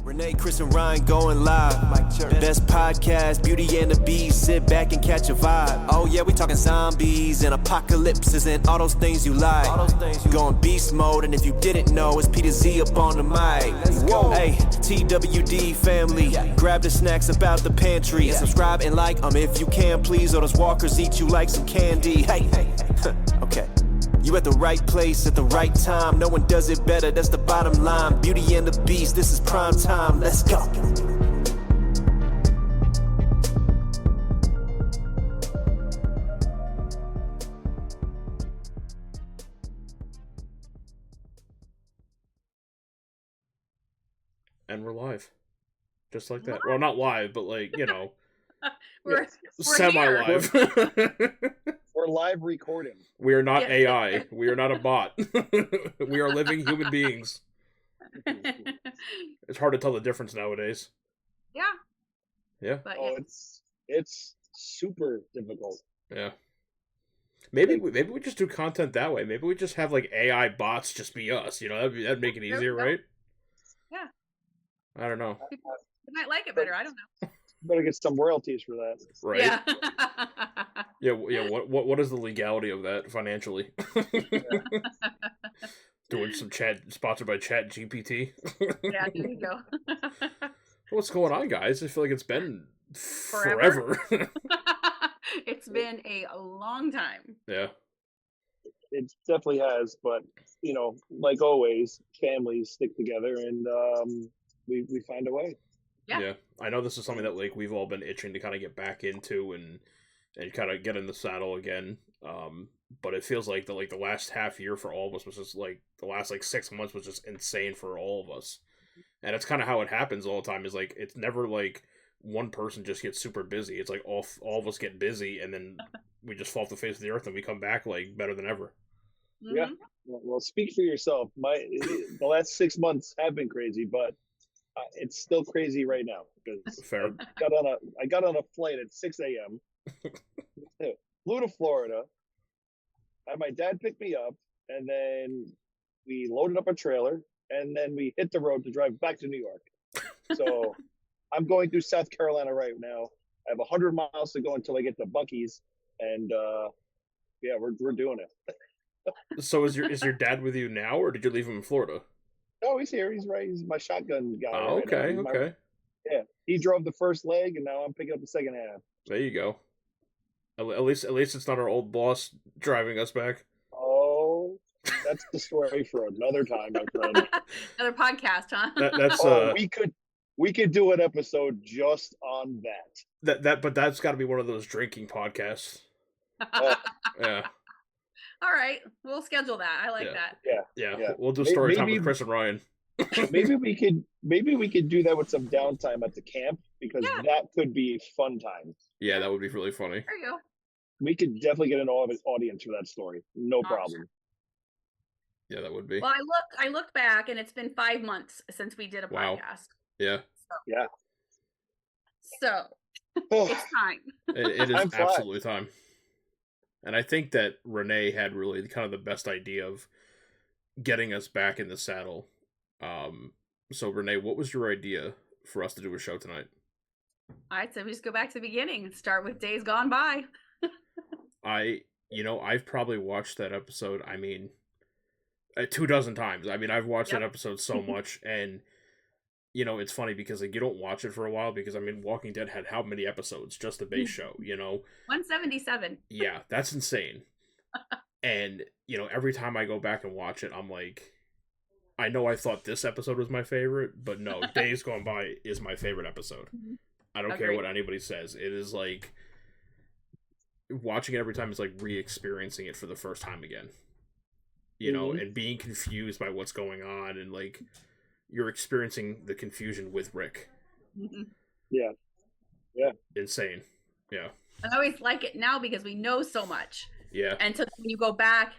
Renee, Chris, and Ryan going live. Best podcast, Beauty and the Beast. Sit back and catch a vibe. Oh yeah, we talking zombies and apocalypses and all those things you like. Going beast mode, and if you didn't know, it's Peter Z up on the mic. Whoa, hey, TWD family, grab the snacks about the pantry and subscribe and like if you can, please. Or those walkers eat you like some candy. Hey, okay. You at the right place at the right time. No one does it better, that's the bottom line. Beauty and the Beast, this is prime time. Let's go. And we're live. Just like that. What? Well, not live, but like, you know. we're semi-live. We're live recording. We are not AI. We are not a bot. We are living human beings. It's hard to tell the difference nowadays. Yeah. Yeah. But oh, it's super difficult. Yeah. Maybe we just do content that way. Maybe we just have like AI bots just be us. You know, that'd make it easier, right? Yeah. I don't know. People might like it better. I don't know. Better get some royalties for that. Right. Yeah. Yeah. What is the legality of that financially? Doing some chat sponsored by Chat GPT. Yeah, there you go. What's going on, guys? I feel like it's been forever. It's been a long time. Yeah. It definitely has, but you know, like always, families stick together and we find a way. Yeah. I know this is something that like we've all been itching to kind of get back into and kind of get in the saddle again. But it feels like the last half year for all of us was just like the last like 6 months was just insane for all of us. And it's kind of how it happens all the time is like it's never like one person just gets super busy. It's like all of us get busy and then we just fall off the face of the earth and we come back like better than ever. Mm-hmm. Yeah. Well, speak for yourself. The last 6 months have been crazy, but it's still crazy right now because Fair. I got on a flight at 6 a.m. Flew to Florida. Had my dad pick me up, and then we loaded up a trailer, and then we hit the road to drive back to New York. So I'm going through South Carolina right now. I have 100 miles to go until I get to Buc-ee's, and yeah, we're doing it. So is your dad with you now, or did you leave him in Florida? Oh, he's here. He's right. He's my shotgun guy. Oh, okay, right okay. Yeah, he drove the first leg, and now I'm picking up the second half. There you go. At least it's not our old boss driving us back. Oh, that's the story for another time, my friend. Another podcast, huh? That's we could do an episode just on that. But that's got to be one of those drinking podcasts. Yeah. All right, we'll schedule that. I like that. Yeah. We'll do story time with Chris and Ryan. maybe we could do that with some downtime at the camp because that could be fun time. Yeah, that would be really funny. There you go. We could definitely get an audience for that story. No problem. Yeah, that would be. Well, I looked back, and it's been 5 months since we did a podcast. Yeah. So it's time. It is absolutely time. And I think that Renee had really kind of the best idea of getting us back in the saddle. So Renee, what was your idea for us to do a show tonight? I'd say we just go back to the beginning and start with Days Gone By. I've probably watched that episode, 24 times. I've watched that episode so much, and it's funny because like you don't watch it for a while because Walking Dead had how many episodes? Just the base show, 177. Yeah, that's insane. And every time I go back and watch it, I'm like, I know I thought this episode was my favorite, but no, Days Gone By is my favorite episode. I don't care what anybody says. It is like watching it every time is like re-experiencing it for the first time again. And being confused by what's going on and like you're experiencing the confusion with Rick. Yeah. Insane. Yeah. I always like it now because we know so much. Yeah. And so when you go back,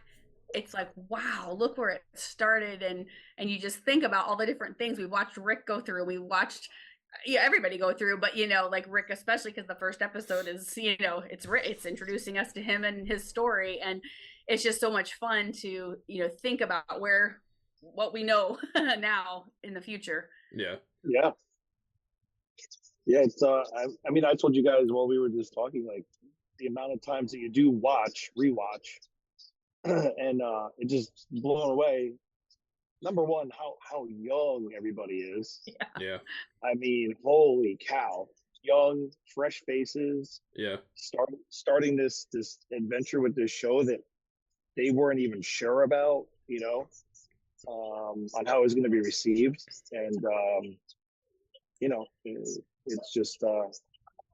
it's like, wow, look where it started. And you just think about all the different things we watched Rick go through. We watched everybody go through, but like Rick, especially because the first episode is, it's introducing us to him and his story. And it's just so much fun to, think about what we know now in the future. Yeah. Yeah. Yeah, it's I mean I told you guys while we were just talking, like the amount of times that you do rewatch, and it just blown away. Number one, how young everybody is. Yeah. I mean, holy cow. Young, fresh faces, Yeah. starting this adventure with this show that they weren't even sure about, on how it was going to be received. And it's just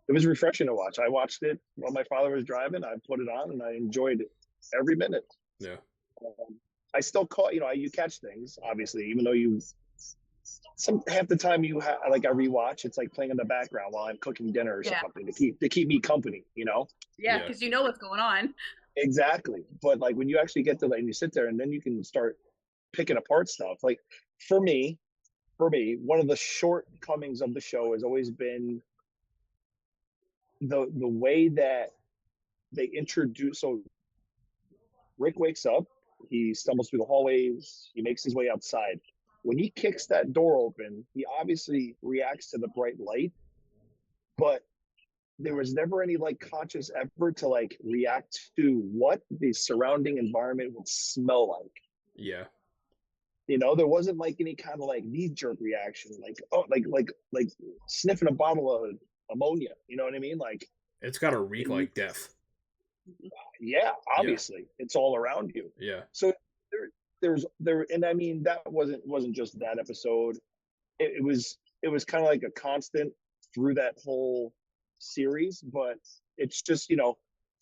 it was refreshing to watch. I watched it while my father was driving. I put it on and I enjoyed it every minute. Yeah. I still caught, you catch things, obviously, even though half the time you have, like, I rewatch, it's like playing in the background while I'm cooking dinner or something to keep me company, Yeah, because you know what's going on. Exactly. But like when you actually get to, like, and you sit there and then you can start picking apart stuff. Like for me, one of the shortcomings of the show has always been the way that they introduce. So Rick wakes up, he stumbles through the hallways, he makes his way outside. When he kicks that door open, he obviously reacts to the bright light, but there was never any like conscious effort to like react to what the surrounding environment would smell like. Yeah. There wasn't like any kind of like knee-jerk reaction, like, oh, like sniffing a bottle of ammonia. You know what I mean? Like, it's got to reek like death. Yeah, obviously, it's all around you. Yeah. So there, and I mean that wasn't just that episode. It was kind of like a constant through that whole series, but it's just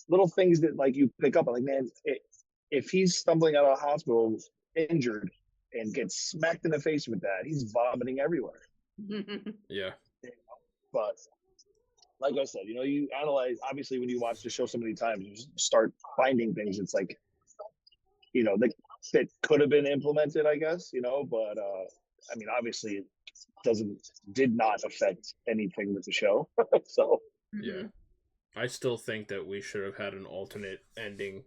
little things that like you pick up. Like, man, if he's stumbling out of the hospital injured and gets smacked in the face with that, he's vomiting everywhere. Yeah. But like I said, you analyze, obviously when you watch the show so many times, you start finding things. It's like, that could have been implemented, I guess, but I mean, obviously it did not affect anything with the show. So yeah, I still think that we should have had an alternate ending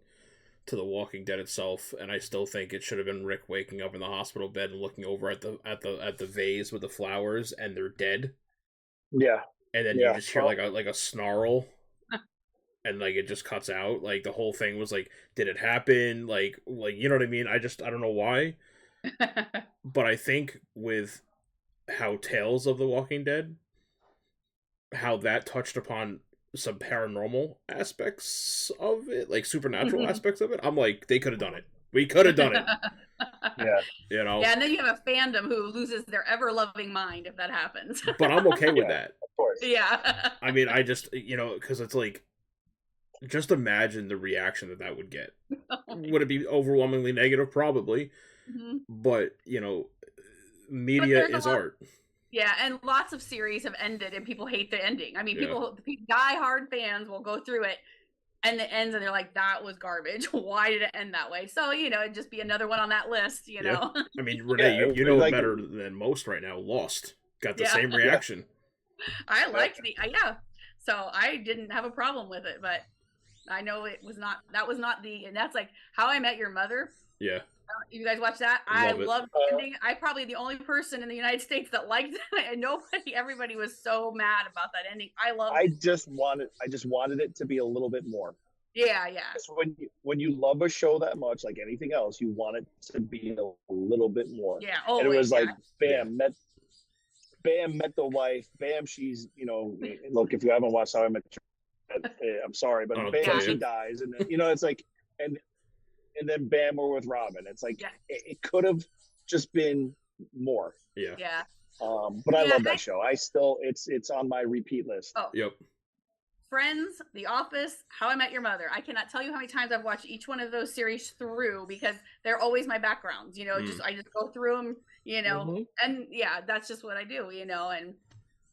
to The Walking Dead itself, and I still think it should have been Rick waking up in the hospital bed and looking over at the vase with the flowers, and they're dead. Yeah. And then you just hear like a snarl, and like it just cuts out. Like the whole thing was like, did it happen? Like you know what I mean? I don't know why. But I think with how Tales of the Walking Dead, how that touched upon some paranormal aspects of it, like supernatural aspects of it, I'm like, they could have done it. We could have done it. Yeah. Yeah, and then you have a fandom who loses their ever-loving mind if that happens. But I'm okay with that. Of course. Yeah. I mean, I just, because it's like, just imagine the reaction that would get. Would it be overwhelmingly negative? Probably. Mm-hmm. But, media is art. Yeah, and lots of series have ended and people hate the ending. I mean, people die-hard fans will go through it and it ends and they're like, that was garbage. Why did it end that way? So, it'd just be another one on that list, know? I mean, Renee, you know like, better than most right now. Lost. Got the same reaction. I liked so I didn't have a problem with it, but I know that was not and that's like How I Met Your Mother. Yeah. You guys watch that? I loved the ending. I'm probably the only person in the United States that liked it, and everybody was so mad about that ending. I just wanted it to be a little bit more. Yeah. When you love a show that much, like anything else, you want it to be a little bit more. Yeah. And it was like, bam, met the wife. Bam, she's, look, if you haven't watched How I Met Your, I'm sorry, but bam, she dies, and then, it's like, and then bam, we're with Robin. It's like it could have just been more. Yeah. Yeah. But I love that show. I still it's on my repeat list. Oh. Yep. Friends, The Office, How I Met Your Mother. I cannot tell you how many times I've watched each one of those series through because they're always my backgrounds. I just go through them. And that's just what I do.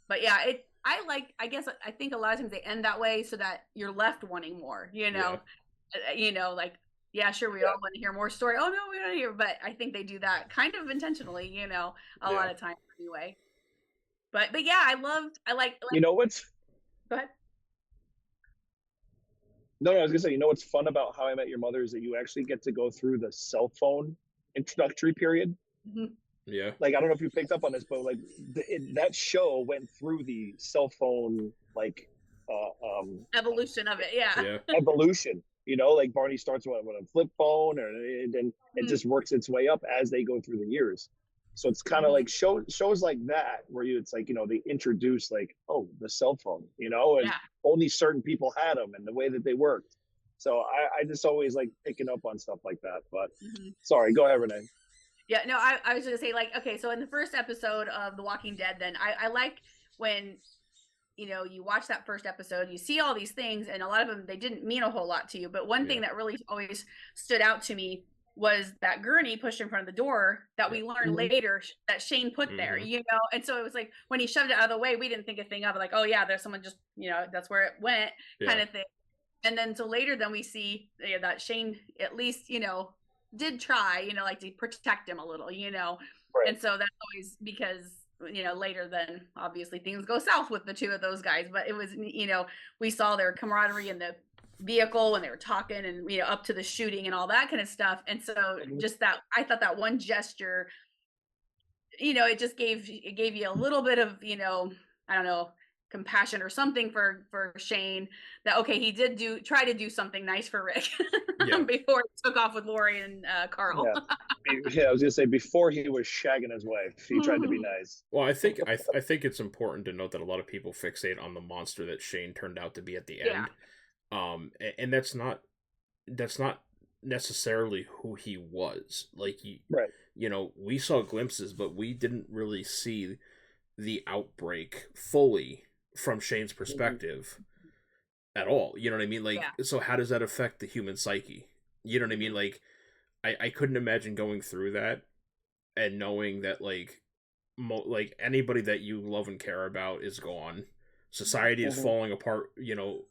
But yeah, I think a lot of times they end that way so that you're left wanting more. Like. Yeah, sure. We all want to hear more story. Oh no, we don't hear. But I think they do that kind of intentionally, a lot of times anyway. But yeah, I like. What's? Go ahead. No, I was gonna say. What's fun about How I Met Your Mother is that you actually get to go through the cell phone introductory period. Mm-hmm. Yeah. Like, I don't know if you picked up on this, but like that show went through the cell phone like Evolution of it, yeah. Yeah. evolution. You know, like Barney starts with a flip phone, and then it just works its way up as they go through the years. So it's kind of like shows like that where it's like, you know, they introduce like, oh, the cell phone, you know, and only certain people had them and the way that they worked. So I just always like picking up on stuff like that. But sorry, go ahead, Renee. Yeah, no, I was gonna say, like, okay, so in the first episode of The Walking Dead, then I like when, you know, you watch that first episode, you see all these things, and a lot of them, they didn't mean a whole lot to you. But one thing that really always stood out to me was that gurney pushed in front of the door that we learned later that Shane put there, you know? And so it was like, when he shoved it out of the way, we didn't think a thing of it, like, oh yeah, there's someone just, you know, that's where it went, kind of thing. And then so later, then we see that Shane, at least, you know, did try, you know, like to protect him a little, you know? Right. And so that's always because, you know, later then obviously things go south with the two of those guys, but it was, you know, we saw their camaraderie in the vehicle when they were talking and, you know, up to the shooting and all that kind of stuff. And so just that, I thought that one gesture, you know, it gave you a little bit of, you know, I don't know, compassion or something for Shane, that okay, he did try to do something nice for Rick before he took off with Lori and Carl. Yeah, I was gonna say, before he was shagging his wife, he tried to be nice. Well, I think it's important to note that a lot of people fixate on the monster that Shane turned out to be at the end. And that's not necessarily who he was. Like, you know, we saw glimpses, but we didn't really see the outbreak fully from Shane's perspective at all. You know what I mean? Like, so how does that affect the human psyche? You know what I mean? Like, I couldn't imagine going through that and knowing that, like, like anybody that you love and care about is gone. Society is falling apart, you know,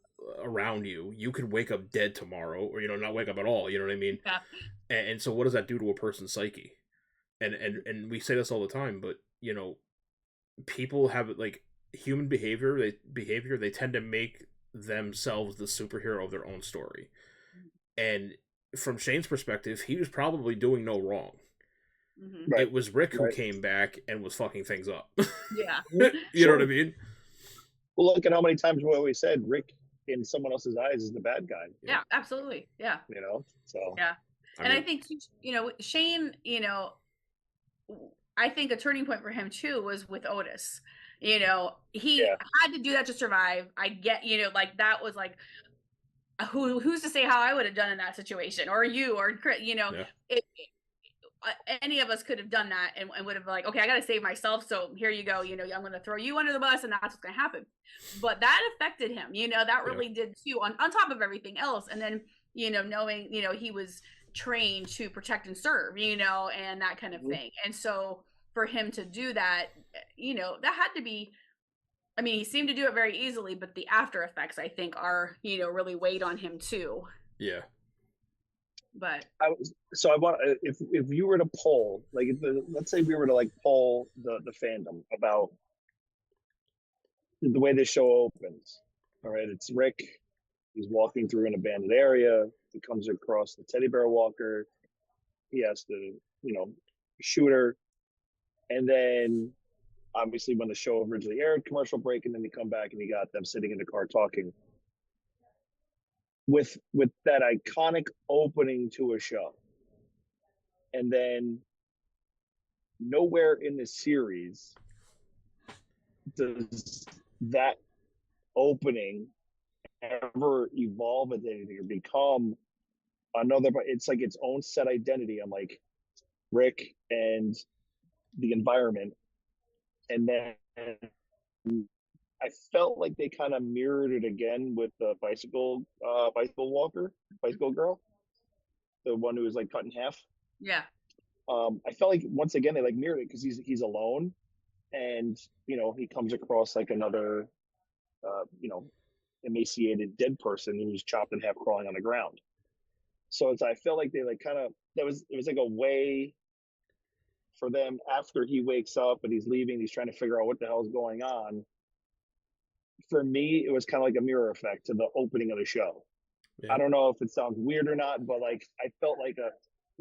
around you. You could wake up dead tomorrow, or, you know, not wake up at all. You know what I mean? And so what does that do to a person's psyche? And we say this all the time, but, you know, people have, like, human behavior, they tend to make themselves the superhero of their own story. And from Shane's perspective, he was probably doing no wrong. It was Rick who came back and was fucking things up. You know what I mean? Well, look at how many times we always said Rick in someone else's eyes is the bad guy. Yeah, absolutely. Yeah. You know, so. Yeah. I think, you know, Shane, you know, I think a turning point for him too was with Otis. You know, he had to do that to survive. I get, you know, like that was like, who's to say how I would have done in that situation, or you, or, you know, any of us could have done that and would have been like, okay, I got to save myself. So here you go. You know, I'm going to throw you under the bus and that's what's going to happen. But that affected him, you know, that really did too, on top of everything else. And then, you know, knowing, you know, he was trained to protect and serve, you know, and that kind of thing. And so for him to do that, you know, that had to be, I mean, he seemed to do it very easily, but the after effects, I think, are, you know, really weighed on him too. Yeah. But I want, if you were to poll, like, let's say we were to like poll the fandom about the way this show opens. All right, it's Rick. He's walking through an abandoned area. He comes across the teddy bear walker. He has to, you know, shoot her. And then, obviously, when the show originally aired, commercial break, and then they come back and you got them sitting in the car talking. With that iconic opening to a show. And then nowhere in the series does that opening ever evolve into anything or become another, it's like its own set identity. I'm like, Rick and the environment. And then I felt like they kind of mirrored it again with the bicycle girl, the one who was like cut in half. Yeah. I felt like once again they like mirrored it because he's alone, and you know he comes across like another, you know, emaciated dead person who's chopped in half, crawling on the ground. So I felt like they like kind of it was like a way for them after he wakes up and he's leaving, he's trying to figure out what the hell is going on. For me, it was kind of like a mirror effect to the opening of the show. I don't know if it sounds weird or not, but like I felt like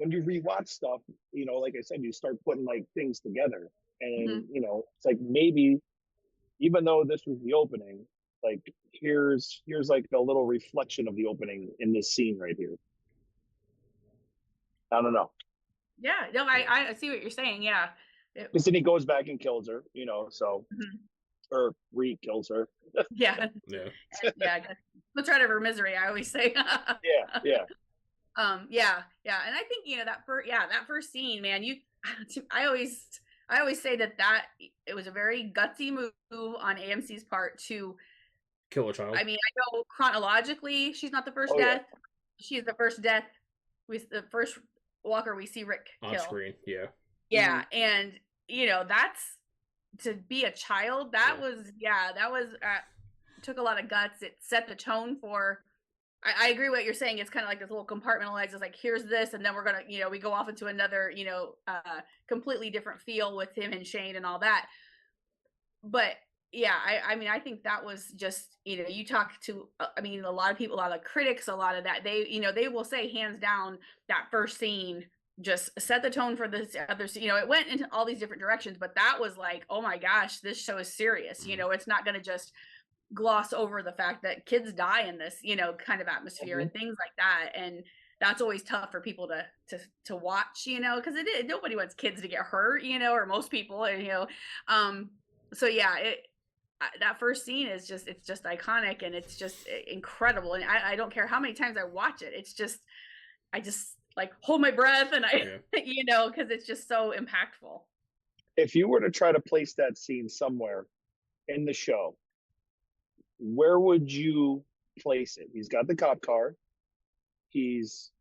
when you rewatch stuff, like I said, you start putting like things together, and it's like maybe even though this was the opening, like here's like a little reflection of the opening in this scene right here. I don't know. Yeah, no, I see what you're saying. Yeah. Because then he goes back and kills her, so or kills her. Yeah. Yeah. Yeah. Puts her out of her misery, I always say. Yeah. Yeah. And I think that first scene, man, I always say that it was a very gutsy move on AMC's part to Kill a child. I mean, I know chronologically she's not the first death. Yeah. She's the first death. The first Walker we see Rick on kill. Screen. Yeah. Yeah, and that's to be a child. That was took a lot of guts. It set the tone for. I agree with what you're saying. It's kind of like this little compartmentalized. It's like here's this, and then we're gonna we go off into another completely different feel with him and Shane and all that. But yeah, I mean I think that was just you talk to a lot of people, a lot of critics, a lot of that they will say hands down that first scene just set the tone for this other it went into all these different directions, but that was like, oh my gosh, this show is serious. It's not going to just gloss over the fact that kids die in this kind of atmosphere and things like that, and that's always tough for people to watch because nobody wants kids to get hurt or most people so yeah, that first scene is just iconic, and it's just incredible, and I don't care how many times I watch it, I just like hold my breath, and because it's just so impactful. If you were to try to place that scene somewhere in the show, where would you place it? He's got the cop car. He's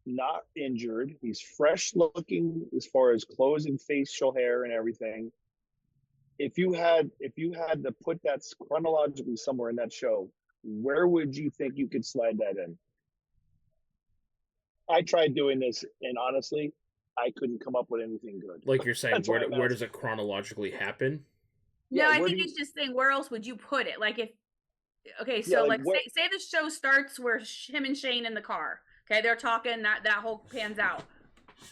not injured. He's fresh looking as far as clothes and facial hair and everything. If you had to put that chronologically somewhere in that show, where would you think you could slide that in? I tried doing this, and honestly, I couldn't come up with anything good. Like you're saying, where does it chronologically happen? No, I think it's just saying where else would you put it? Like say the show starts where him and Shane in the car. Okay, they're talking, that whole pans out.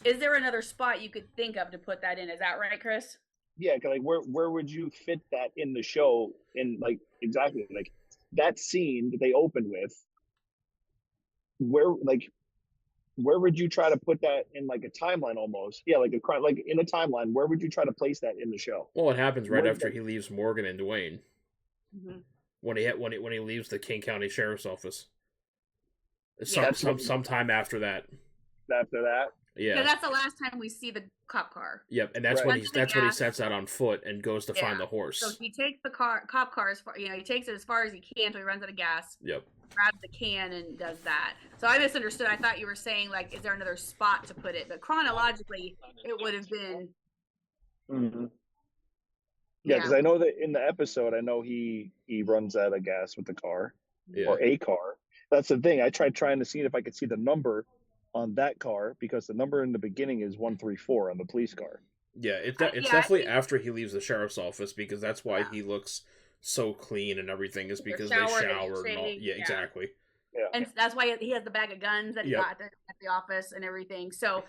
Is there another spot you could think of to put that in? Is that right, Chris? Yeah, like where would you fit that in the show? In like exactly like that scene that they opened with. Where would you try to put that in like a timeline almost? Yeah, like in a timeline. Where would you try to place that in the show? Well, it happens right after he leaves Morgan and Dwayne. Mm-hmm. When he leaves the King County Sheriff's Office. Sometime after that. After that. Yeah. That's the last time we see the cop car. Yep, and that's when he sets out on foot and goes to find the horse. So he takes the cop car as far, he takes it as far as he can until he runs out of gas. Yep. Grabs the can and does that. So I misunderstood. I thought you were saying like, is there another spot to put it? But chronologically, it would have been. Mm-hmm. Yeah, because I know that in the episode, I know he runs out of gas with the car or a car. That's the thing. I tried trying to see if I could see the number on that car because the number in the beginning is 134 on the police car. Yeah, it's definitely after he leaves the sheriff's office because that's why he looks so clean and everything is because they showered and all. Yeah, exactly. Yeah. And that's why he has the bag of guns that he got at the office and everything. So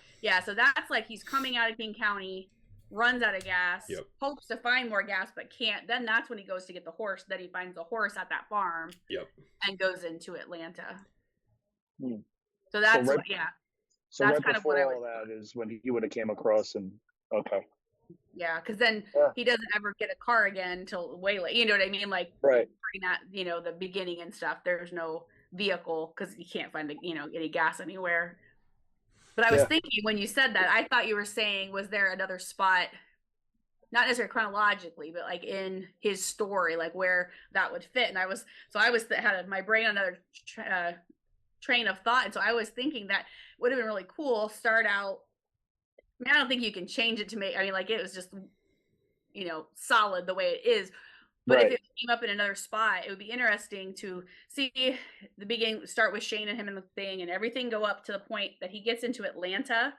so that's like he's coming out of King County, runs out of gas, hopes to find more gas but can't. Then that's when he goes to get the horse. Then he finds the horse at that farm. And goes into Atlanta. So that's So that's right kind before of what all that is when he would have came across and Yeah, because then he doesn't ever get a car again until way late. You know what I mean? Like right. During that, the beginning and stuff. There's no vehicle because you can't find any gas anywhere. But I was thinking when you said that, I thought you were saying, was there another spot, not necessarily chronologically, but like in his story, like where that would fit? And I had my brain on another train of thought, and so I was thinking that would have been really cool. Start out. I don't think you can change it to make. Like it was just, solid the way it is. But if it came up in another spot, it would be interesting to see the beginning, start with Shane and him in the thing and everything go up to the point that he gets into Atlanta,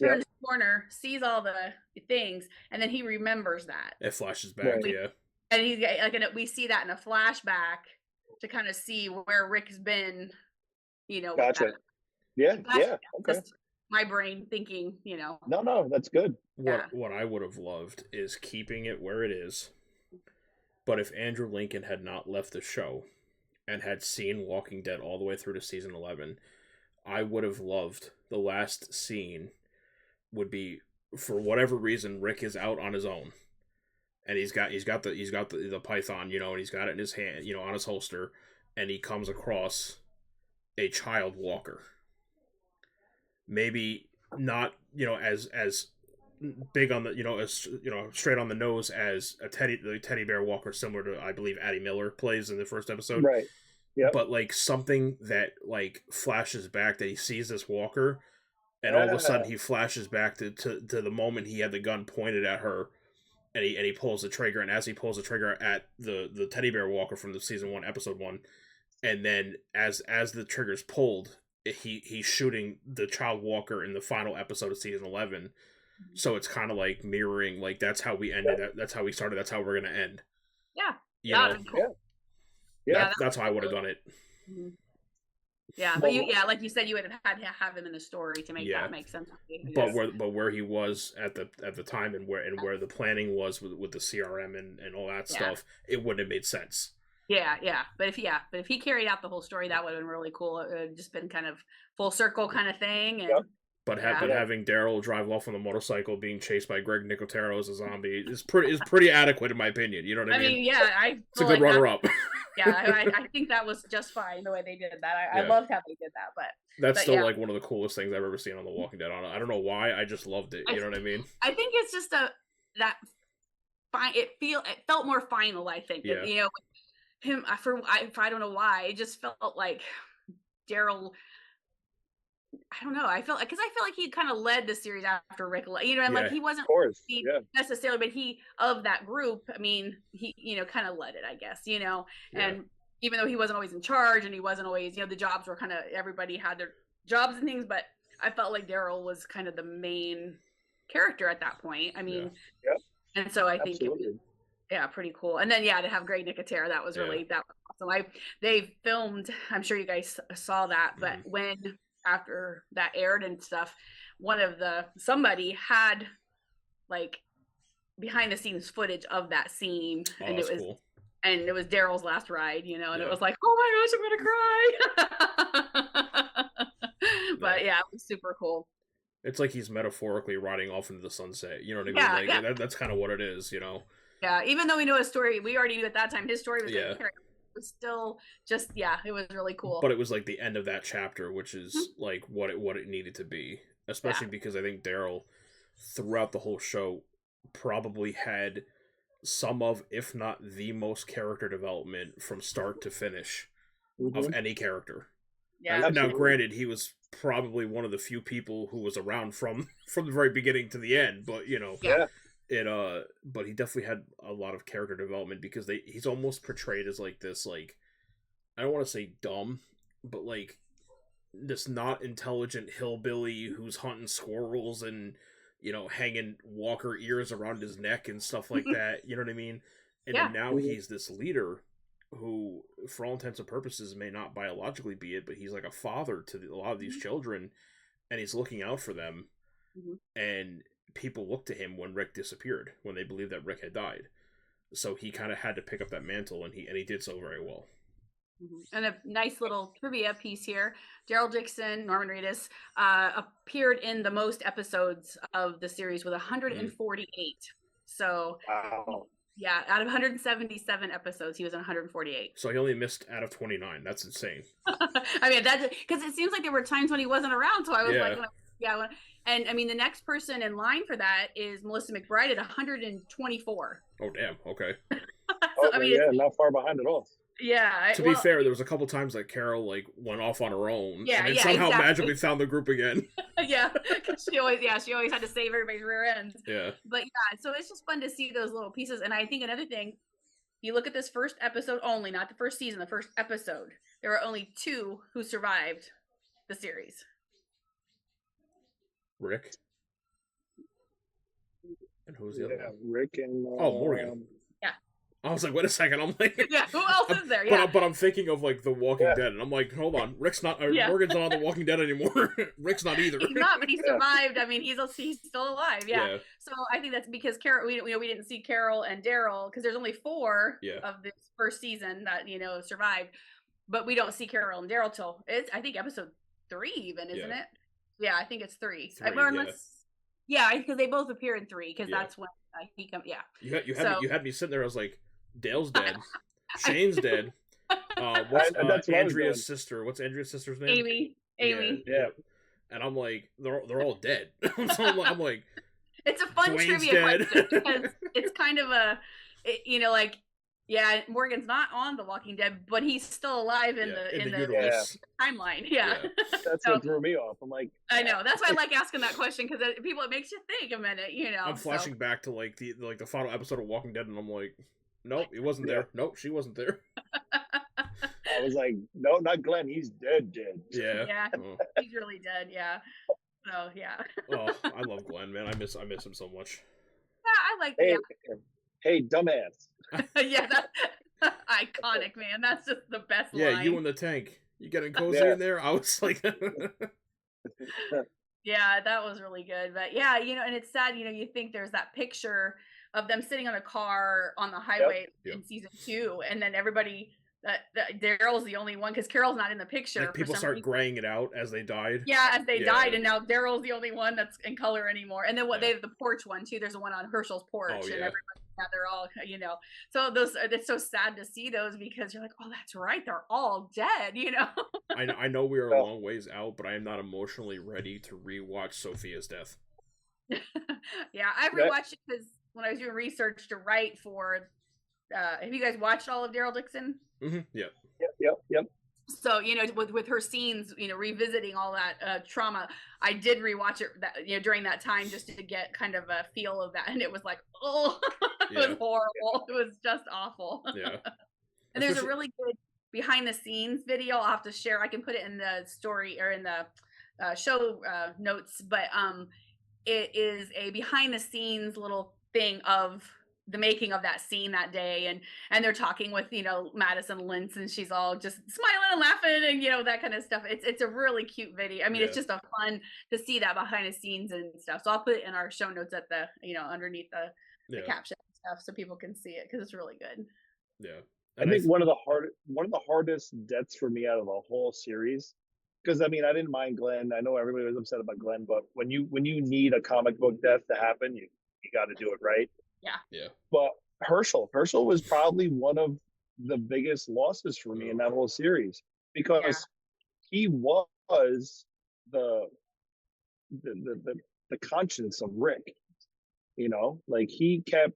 turns the corner, sees all the things, and then he remembers that. It flashes back, And he's like, we see that in a flashback to kind of see where Rick's been, Gotcha. Yeah, That's yeah, okay. just my brain thinking, No, that's good. What I would have loved is keeping it where it is. But if Andrew Lincoln had not left the show and had seen Walking Dead all the way through to season 11, I would have loved the last scene would be, for whatever reason, Rick is out on his own. And he's got the python, and he's got it in his hand, on his holster, and he comes across a child walker. Maybe not, as big on the, as straight on the nose as the teddy bear walker, similar to, I believe, Addie Miller plays in the first episode. Right. Yeah. But like something that like flashes back that he sees this walker, and all of a sudden he flashes back to the moment he had the gun pointed at her. And he pulls the trigger, and as he pulls the trigger at the teddy bear walker from the season 1, episode 1, and then as the trigger's pulled, he's shooting the child walker in the final episode of season 11. So it's kind of like mirroring, like that's how we ended. That's how we started. That's how we're gonna end. Yeah. Cool. Yeah. That's how I would have done it. Mm-hmm. Yeah, but like you said, you would have had to have him in the story to make that make sense. But where he was at the time, and where the planning was with the CRM and all that stuff, it wouldn't have made sense. Yeah. But if he carried out the whole story, that would have been really cool. It would have just been kind of full circle kind of thing. And But having Daryl drive off on the motorcycle, being chased by Greg Nicotero as a zombie, is pretty adequate in my opinion. You know what I mean? It's a good runner up. I think that was just fine the way they did that. I loved how they did that. But that's still like one of the coolest things I've ever seen on The Walking Dead. I don't know why, I just loved it. You know what I mean? I think it's just that fine. It felt more final. I think him I don't know why, it just felt like Daryl. I don't know. I feel like he kind of led the series after Rick. Like he wasn't necessarily, but he of that group. I mean, he kind of led it, I guess. And even though he wasn't always in charge, and he wasn't always, the jobs were kind of, everybody had their jobs and things, but I felt like Daryl was kind of the main character at that point. I mean, and so I think, pretty cool. And then to have Greg Nicotero, that was really that was awesome. They filmed. I'm sure you guys saw that, but when after that aired and stuff, somebody had like behind the scenes footage of that scene, and it was cool. And it was Daryl's last ride, and it was like, oh my gosh, I'm gonna cry. But it was super cool. It's like he's metaphorically riding off into the sunset. You know what I mean? Like that's kind of what it is, Yeah, even though we know his story, we already knew at that time his story was was still just it was really cool. But it was like the end of that chapter, which is like what it needed to be, especially because I think Daryl throughout the whole show probably had some of, if not the most character development from start to finish of any character. Now granted, he was probably one of the few people who was around from the very beginning to the end, but but he definitely had a lot of character development, because he's almost portrayed as like this, like, I don't want to say dumb, but like this not intelligent hillbilly who's hunting squirrels and hanging walker ears around his neck and stuff like that. You know what I mean? And then now he's this leader who, for all intents and purposes, may not biologically be it, but he's like a father to a lot of these children, and he's looking out for them. And people looked to him when Rick disappeared, when they believed that Rick had died. So he kind of had to pick up that mantle, and he did so very well. And a nice little trivia piece here: Daryl Dixon, Norman Reedus, appeared in the most episodes of the series with 148. So, out of 177 episodes, he was in 148. So he only missed out of 29. That's insane. I mean, that's because it seems like there were times when he wasn't around. So I was like, and I mean, the next person in line for that is Melissa McBride at 124. Oh, damn. Okay. So, I mean, not far behind at all. Yeah. To be fair, there was a couple times that Carol went off on her own, and then somehow magically found the group again. Because she always had to save everybody's rear ends. Yeah. But so it's just fun to see those little pieces. And I think another thing, you look at this first episode only, not the first season, the first episode, there were only 2 who survived the series. Rick. And who's the other one? Rick and Morgan. I was like, wait a second. I'm like, Yeah, who else is there? Yeah. But I'm thinking of like The Walking Dead, and I'm like, hold on, Rick's not, Morgan's not on The Walking Dead anymore. Rick's not either. He's not, but he survived. I mean, he's still alive. Yeah. Yeah. So I think that's because Carol. We didn't see Carol and Daryl because there's only 4 of this first season that survived, but we don't see Carol and Daryl till I think episode 3 even, isn't it? Yeah, I think it's 3. Because they both appear in 3 because that's when he comes. Yeah. You had me sitting there. I was like, Dale's dead. Shane's dead. What's Andrea's sister? What's Andrea's sister's name? Amy. Yeah. And I'm like, they're all dead. So I'm like, it's a fun Dwayne's trivia dead. question because it's kind of Morgan's not on The Walking Dead, but he's still alive in the timeline. Yeah. That's what threw me off. I'm like, I know. That's why I like asking that question because it makes you think a minute. I'm flashing back to like the final episode of Walking Dead, and I'm like, nope, he wasn't there. Nope, she wasn't there. I was like, no, not Glenn. He's dead. Yeah. Yeah. He's really dead. Yeah. So yeah. Oh, I love Glenn, man. I miss him so much. Yeah, I like. Hey, dumbass. Yeah, that's iconic, man. That's just the best line. Yeah, you in the tank. You getting cozy in there? I was like. Yeah, that was really good. But yeah, and it's sad. You think there's that picture of them sitting on a car on the highway in season 2, and then everybody. That Daryl's the only one because Carol's not in the picture. Like people start graying it out as they died. Yeah, as they died, and now Daryl's the only one that's in color anymore. And then they have the porch one too. There's a one on Herschel's porch, and everybody, they're all So it's so sad to see those because you're like, oh, that's right, they're all dead. I know we are a long ways out, but I am not emotionally ready to rewatch Sophia's death. Yeah, I rewatched it because when I was doing research to write for. Have you guys watched all of Daryl Dixon? Mm-hmm. Yeah. Yep. So with her scenes, revisiting all that trauma, I did rewatch it during that time just to get kind of a feel of that, and it was like, oh, it was horrible. It was just awful. Yeah. And there's a really good behind the scenes video I'll have to share. I can put it in the story or in the show notes, but it is a behind the scenes little thing of the making of that scene that day, and they're talking with Madison Lintz, and she's all just smiling and laughing and that kind of stuff. It's a really cute video. I mean, it's just a fun to see that behind the scenes and stuff. So I'll put it in our show notes at the underneath the caption and stuff so people can see it because it's really good. Yeah, and I think one of the hardest deaths for me out of the whole series. Because I mean, I didn't mind Glenn. I know everybody was upset about Glenn, but when you need a comic book death to happen, you got to do it right. Yeah. But Herschel was probably one of the biggest losses for me in that whole series because he was the conscience of Rick. Like he kept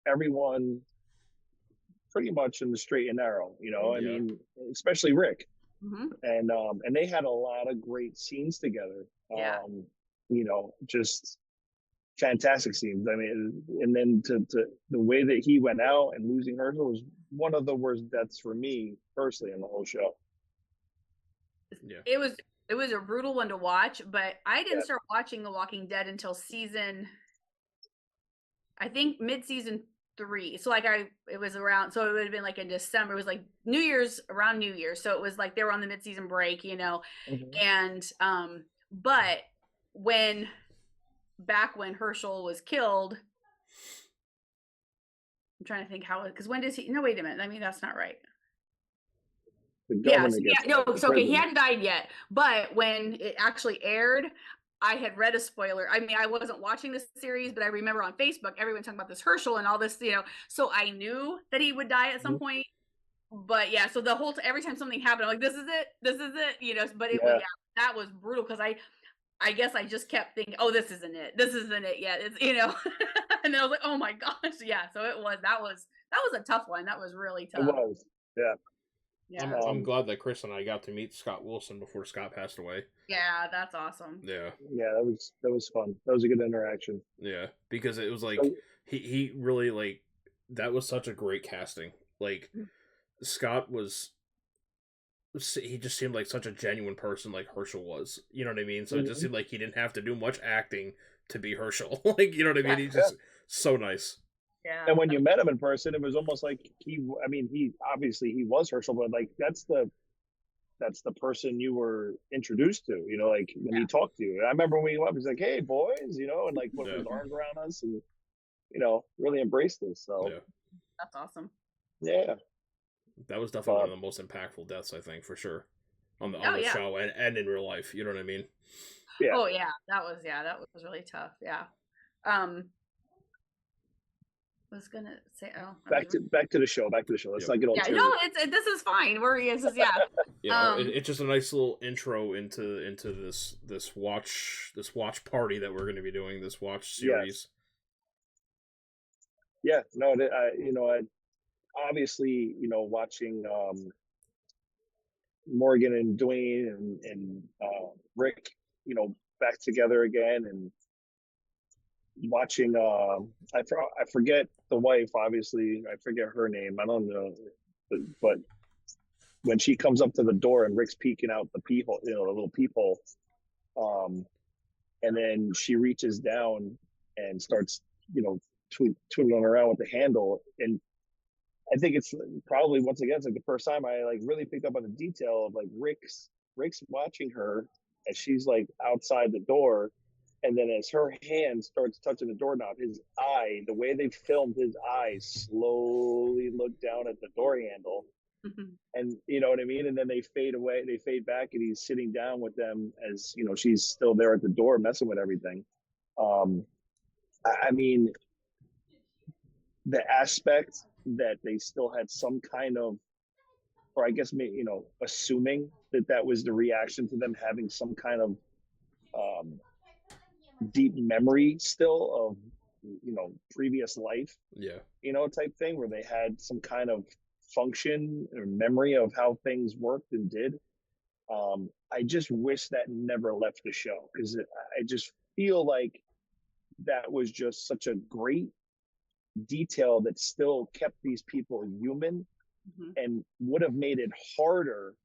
everyone pretty much in the straight and narrow. I mean, especially Rick. Mm-hmm. And they had a lot of great scenes together. Just fantastic scenes. I mean, and then to the way that he went out and losing Herschel was one of the worst deaths for me personally in the whole show. Yeah, it was a brutal one to watch, but I didn't start watching The Walking Dead until I think mid-season 3. So it was around, so it would have been like in December. It was like around New Year's. So it was like they were on the mid-season break, Mm-hmm. And but back when Herschel was killed, I'm trying to think because when does he? No, wait a minute. I mean, that's not right. He hadn't died yet. But when it actually aired, I had read a spoiler. I mean, I wasn't watching this series, but I remember on Facebook everyone talking about this Herschel and all this, So I knew that he would die at some point. But yeah, so the whole every time something happened, I'm like, this is it, But it was that was brutal because I guess I just kept thinking, oh, this isn't it yet. It's and then I was like, oh my gosh, yeah. So that was a tough one. That was really tough. It was, yeah. Yeah. I'm glad that Chris and I got to meet Scott Wilson before Scott passed away. Yeah, that's awesome. Yeah. Yeah, that was fun. That was a good interaction. Yeah, because it was like he really like that was such a great casting. Like Scott he just seemed like such a genuine person like Herschel was. You know what I mean? So it just seemed like he didn't have to do much acting to be Herschel. Like, you know what I mean? He's just so nice. Yeah. And when you met him in person, it was almost like he obviously he was Herschel, but like that's the person you were introduced to, like when he talked to you. And I remember when we went up, he's like, "Hey boys," and like put his arms around us and really embraced us. So that's awesome. Yeah. That was definitely one of the most impactful deaths, I think, for sure. On the show and in real life, you know what I mean? Yeah. Oh yeah, that was really tough. Yeah. Was gonna say back to the show. Let's not get all this is fine. It's just a nice little intro into this watch party that we're going to be doing, this watch series. Yeah, no, I obviously, watching Morgan and Dwayne and Rick, back together again, and watching I forget the wife, obviously I forget her name, I don't know, but when she comes up to the door and Rick's peeking out the peephole, the little peephole, and then she reaches down and starts twiddling around with the handle, and I think it's probably, once again, it's like the first time I like really picked up on the detail of like Rick's watching her as she's like outside the door. And then as her hand starts touching the doorknob, his eye, the way they filmed his eyes, slowly look down at the door handle. Mm-hmm. And you know what I mean? And then they fade away, they fade back, and he's sitting down with them as, she's still there at the door messing with everything. I mean, the aspect that they still had some kind of, or I guess, assuming that was the reaction to them having some kind of deep memory still of previous life, type thing, where they had some kind of function or memory of how things worked and did. I just wish that never left the show, because I just feel like that was just such a great detail that still kept these people human, and would have made it harder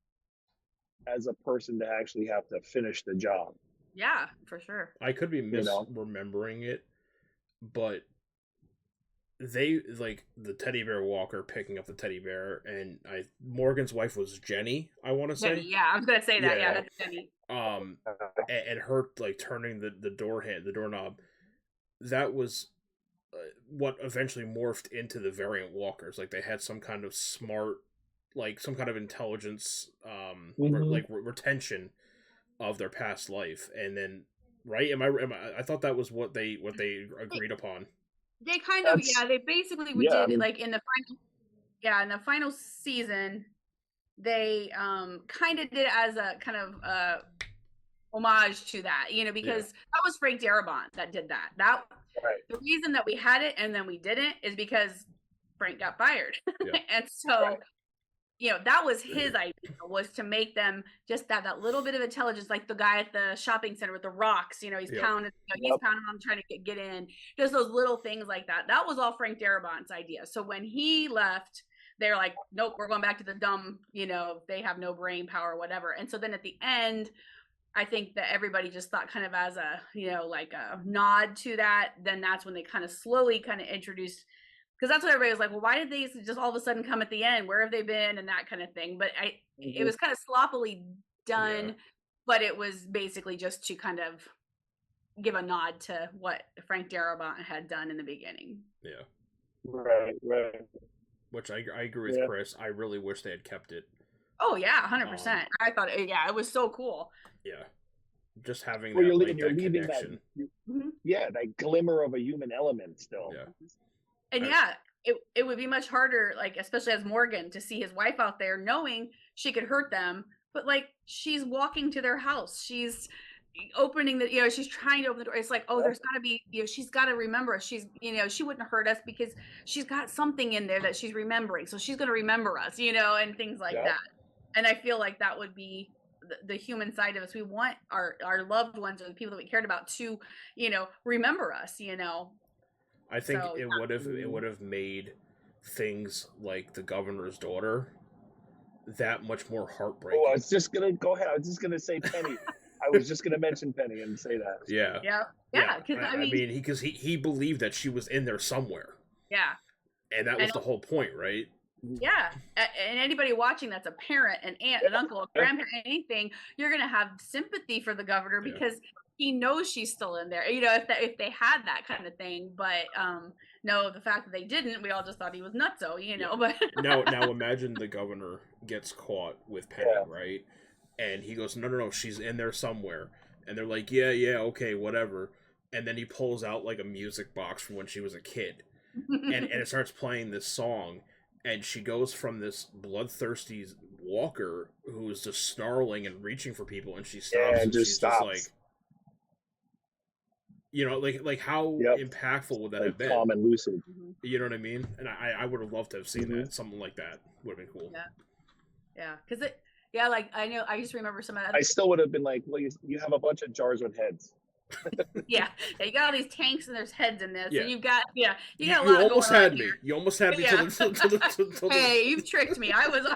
as a person to actually have to finish the job. Yeah, for sure. I could be misremembering it, but they, like, the teddy bear walker picking up the teddy bear, and Morgan's wife was Jenny, I want to say. Jenny, yeah, I was gonna say that. Yeah, that's Jenny. And her like turning the doorknob, that was what eventually morphed into the variant walkers. Like, they had some kind of smart, like some kind of intelligence, retention of their past life, and then I thought that was what they agreed upon. They kind of they basically did, like in the final season, they kind of did it as a kind of homage to that, because that was Frank Darabont that did that. The reason that we had it and then we didn't is because Frank got fired. And so that was his idea, was to make them just that little bit of intelligence, like the guy at the shopping center with the rocks, he's pounding, he's pounding on trying to get in, just those little things like that. That was all Frank Darabont's idea. So when he left, they're like, nope, we're going back to the dumb, they have no brain power, whatever. And so then at the end, I think that everybody just thought, kind of as a, like a nod to that, then that's when they kind of slowly kind of introduced, because that's what everybody was like, well, why did they just all of a sudden come at the end? Where have they been? And that kind of thing. But it was kind of sloppily done, but it was basically just to kind of give a nod to what Frank Darabont had done in the beginning. Yeah. Right. Which I agree with Chris. I really wish they had kept it. Oh, yeah, 100%. I thought, it was so cool. Yeah. Just having that, you're leaving connection. That glimmer of a human element still. Yeah. And it would be much harder, like, especially as Morgan, to see his wife out there knowing she could hurt them, but like, she's walking to their house, she's opening the, she's trying to open the door. It's like, there's got to be, she's got to remember us. She's, she wouldn't hurt us because she's got something in there that she's remembering, so she's going to remember us, and things like that. And I feel like that would be the human side of us. We want our loved ones or the people that we cared about to, remember us, I think it would have made things like the governor's daughter that much more heartbreaking. I was just gonna go ahead. I was just gonna say Penny. I was just gonna mention Penny and say that. Yeah. Because I mean, because he believed that she was in there somewhere. Yeah. And that was the whole point, right? Yeah. And anybody watching that's a parent, an aunt, an uncle, a grandparent, anything, you're going to have sympathy for the governor because he knows she's still in there. You know, if they had that kind of thing, but no, the fact that they didn't, we all just thought he was nutso, you know. But now imagine the governor gets caught with Penny, right? And he goes, no, she's in there somewhere. And they're like, yeah, okay, whatever. And then he pulls out like a music box from when she was a kid, and it starts playing this song. And she goes from this bloodthirsty walker who's just snarling and reaching for people, and she stops, and she's just like, you know, like how impactful would that have been? Calm and lucid. You know what I mean? And I would have loved to have seen that. Something like that would have been cool. Yeah, because like I know, I just remember some of that. I still would have been like, well, you have a bunch of jars with heads. You got all these tanks and there's heads in this, and you've got you got a you lot almost going had on me. here. You almost had me till Hey, you've tricked me. I was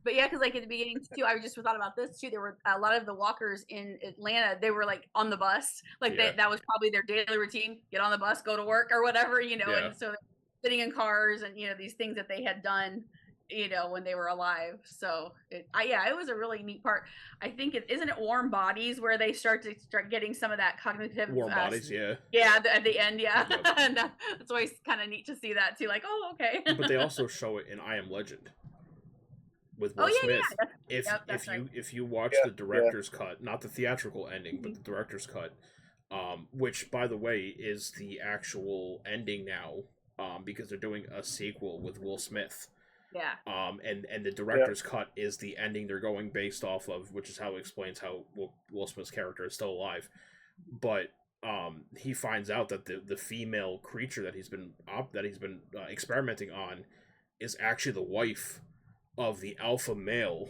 but yeah, because like at the beginning too, I just thought about this too. There were a lot of the walkers in Atlanta. They were like on the bus, like that was probably their daily routine: get on the bus, go to work, or whatever, you know. And so they're sitting in cars, and you know these things that they had done, you know, when they were alive. So it was a really neat part. I think isn't it Warm Bodies where they start getting some of that cognitive Warm Bodies, at the end, and it's always kind of neat to see that too. Like, oh, okay. But they also show it in I Am Legend with Will Smith. If you watch the director's cut, not the theatrical ending, but the director's cut, which by the way is the actual ending now, because they're doing a sequel with Will Smith. And the director's cut is the ending they're going based off of, which is how it explains how Will Smith's character is still alive. But he finds out that the female creature that he's been experimenting on is actually the wife of the alpha male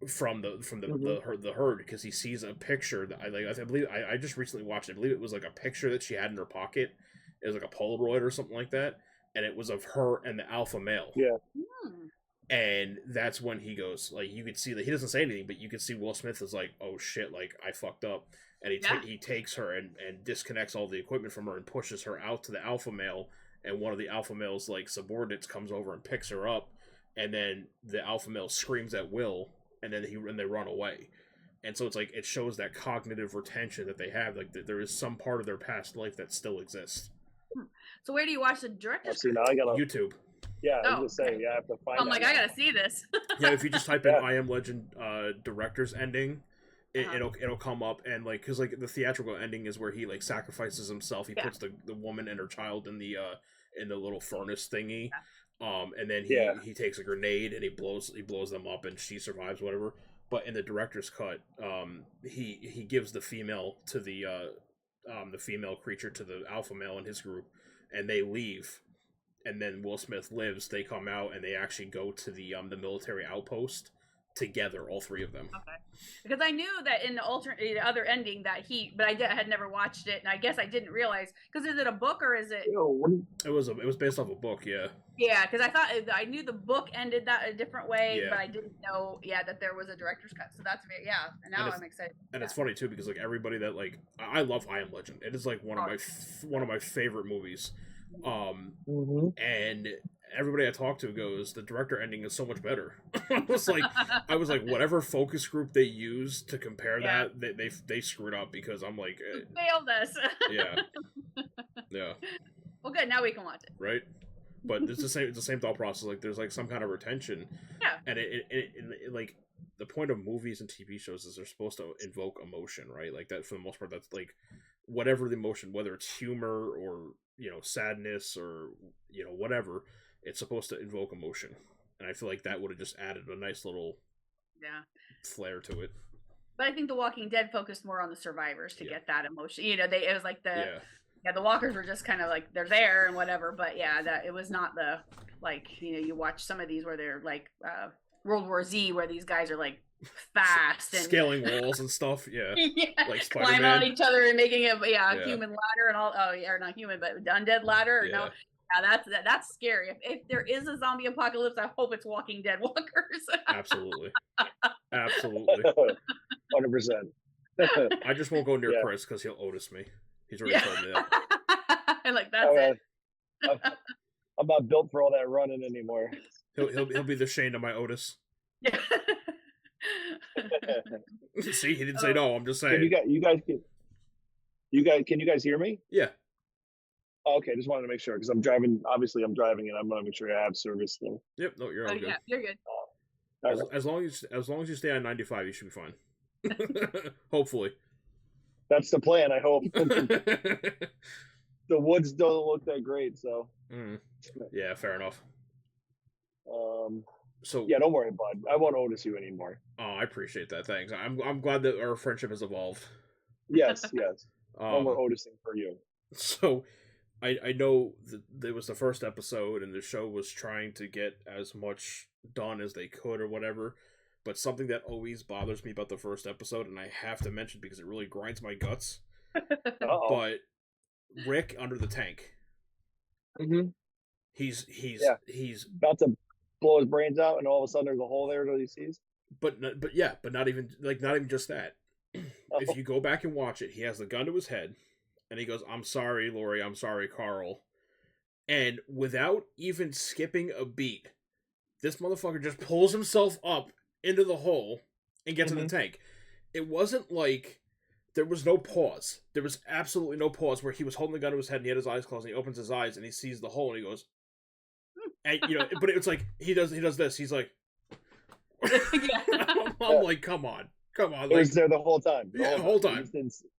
from the herd, because he sees a picture that I believe I just recently watched it. I believe it was like a picture that she had in her pocket. It was like a Polaroid or something like that. And it was of her and the alpha male. And that's when he goes, like, you could see that he doesn't say anything, but you could see Will Smith is like, oh shit, like, I fucked up. And he takes her and disconnects all the equipment from her and pushes her out to the alpha male. And one of the alpha male's, like, subordinates comes over and picks her up. And then the alpha male screams at Will, and then they run away. And so it's like, it shows that cognitive retention that they have. Like, there is some part of their past life that still exists. So where do you watch the director's cut? Now I gotta YouTube. Yeah, I was gonna say, I have to find. I'm like, I gotta see this. If you just type in I Am Legend director's ending, it'll come up, and like, because like the theatrical ending is where he like sacrifices himself. He puts the woman and her child in the little furnace thingy, and then he takes a grenade and he blows them up, and she survives, whatever. But in the director's cut, he gives the female to the female creature to the alpha male in his group, and they leave. And then Will Smith lives. They come out and they actually go to the military outpost together, all three of them. Okay, because I knew that in the other ending that but I had never watched it, and I guess I didn't realize, because is it a book or is it? It was based off a book, yeah. Yeah, because I knew the book ended that a different way, but I didn't know, that there was a director's cut. So that's and now I'm excited. And it's funny too, because like everybody that like, I love I Am Legend. It is like one of my favorite movies. And everybody I talk to goes, the director ending is so much better. I was like, whatever focus group they used to compare that, they screwed up, because I'm like, failed us. Yeah. Well, good. Now we can watch it. Right. But it's the same thought process. Like, there's like some kind of retention. Yeah. And it like, the point of movies and TV shows is they're supposed to invoke emotion, right? Like, that for the most part, that's like whatever the emotion, whether it's humor or, sadness or, whatever, it's supposed to invoke emotion. And I feel like that would have just added a nice little flair to it. But I think The Walking Dead focused more on the survivors to get that emotion. It was like the walkers were just kind of like, they're there and whatever, but that it was not the, like, you watch some of these where they're like World War Z, where these guys are like fast and scaling walls and stuff, like Spider-Man. Climb on each other and making a human ladder and all. Or not human, but undead ladder. No, that's scary. If there is a zombie apocalypse, I hope it's Walking Dead walkers. Absolutely. 100%. I just won't go near Chris because he'll Otis me. He's already told me that. And like, that's it. I'm not built for all that running anymore. He'll be the Shane to my Otis. Yeah. See, he didn't say no. I'm just saying. Can you guys hear me? Yeah. Oh, okay, just wanted to make sure because I'm driving. Obviously, I'm driving, and I'm gonna make sure I have service still. Yep. No, you're all good. Yeah, you're good. As long as you stay on 95, you should be fine. Hopefully. That's the plan. I hope. The woods don't look that great, so. Yeah, fair enough. So yeah, don't worry, bud. I won't notice you anymore. Oh, I appreciate that. Thanks. I'm glad that our friendship has evolved. Yes. No more Otising for you. So, I know that it was the first episode, and the show was trying to get as much done as they could or whatever. But something that always bothers me about the first episode, and I have to mention because it really grinds my guts. But Rick under the tank. Mm-hmm. He's about to blow his brains out, and all of a sudden there's a hole there that he sees. But not even just that. If you go back and watch it, he has the gun to his head, and he goes, "I'm sorry, Lori. I'm sorry, Carl." And without even skipping a beat, this motherfucker just pulls himself up into the hole and gets in the tank. It wasn't like there was no pause. There was absolutely no pause where he was holding the gun to his head and he had his eyes closed and he opens his eyes and he sees the hole and he goes, and but it's like he does this. He's like, I'm like, come on. It was there the whole time. The whole time.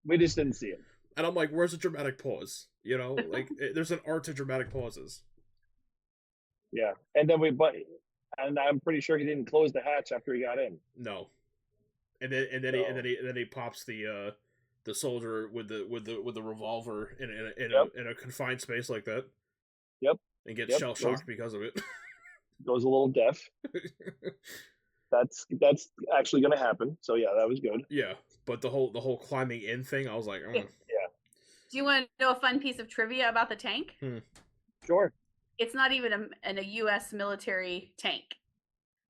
We just didn't see it. And I'm like, where's the dramatic pause? Like there's an art to dramatic pauses. Yeah, and then and I'm pretty sure he didn't close the hatch after he got in. No, and then he pops the soldier with the revolver in a confined space like that. Yep. And gets shell shocked because of it. Goes a little deaf. That's actually going to happen. So yeah, that was good. Yeah, but the whole climbing in thing, I was like, Yeah. Do you want to know a fun piece of trivia about the tank? Sure. It's not even a U.S. military tank.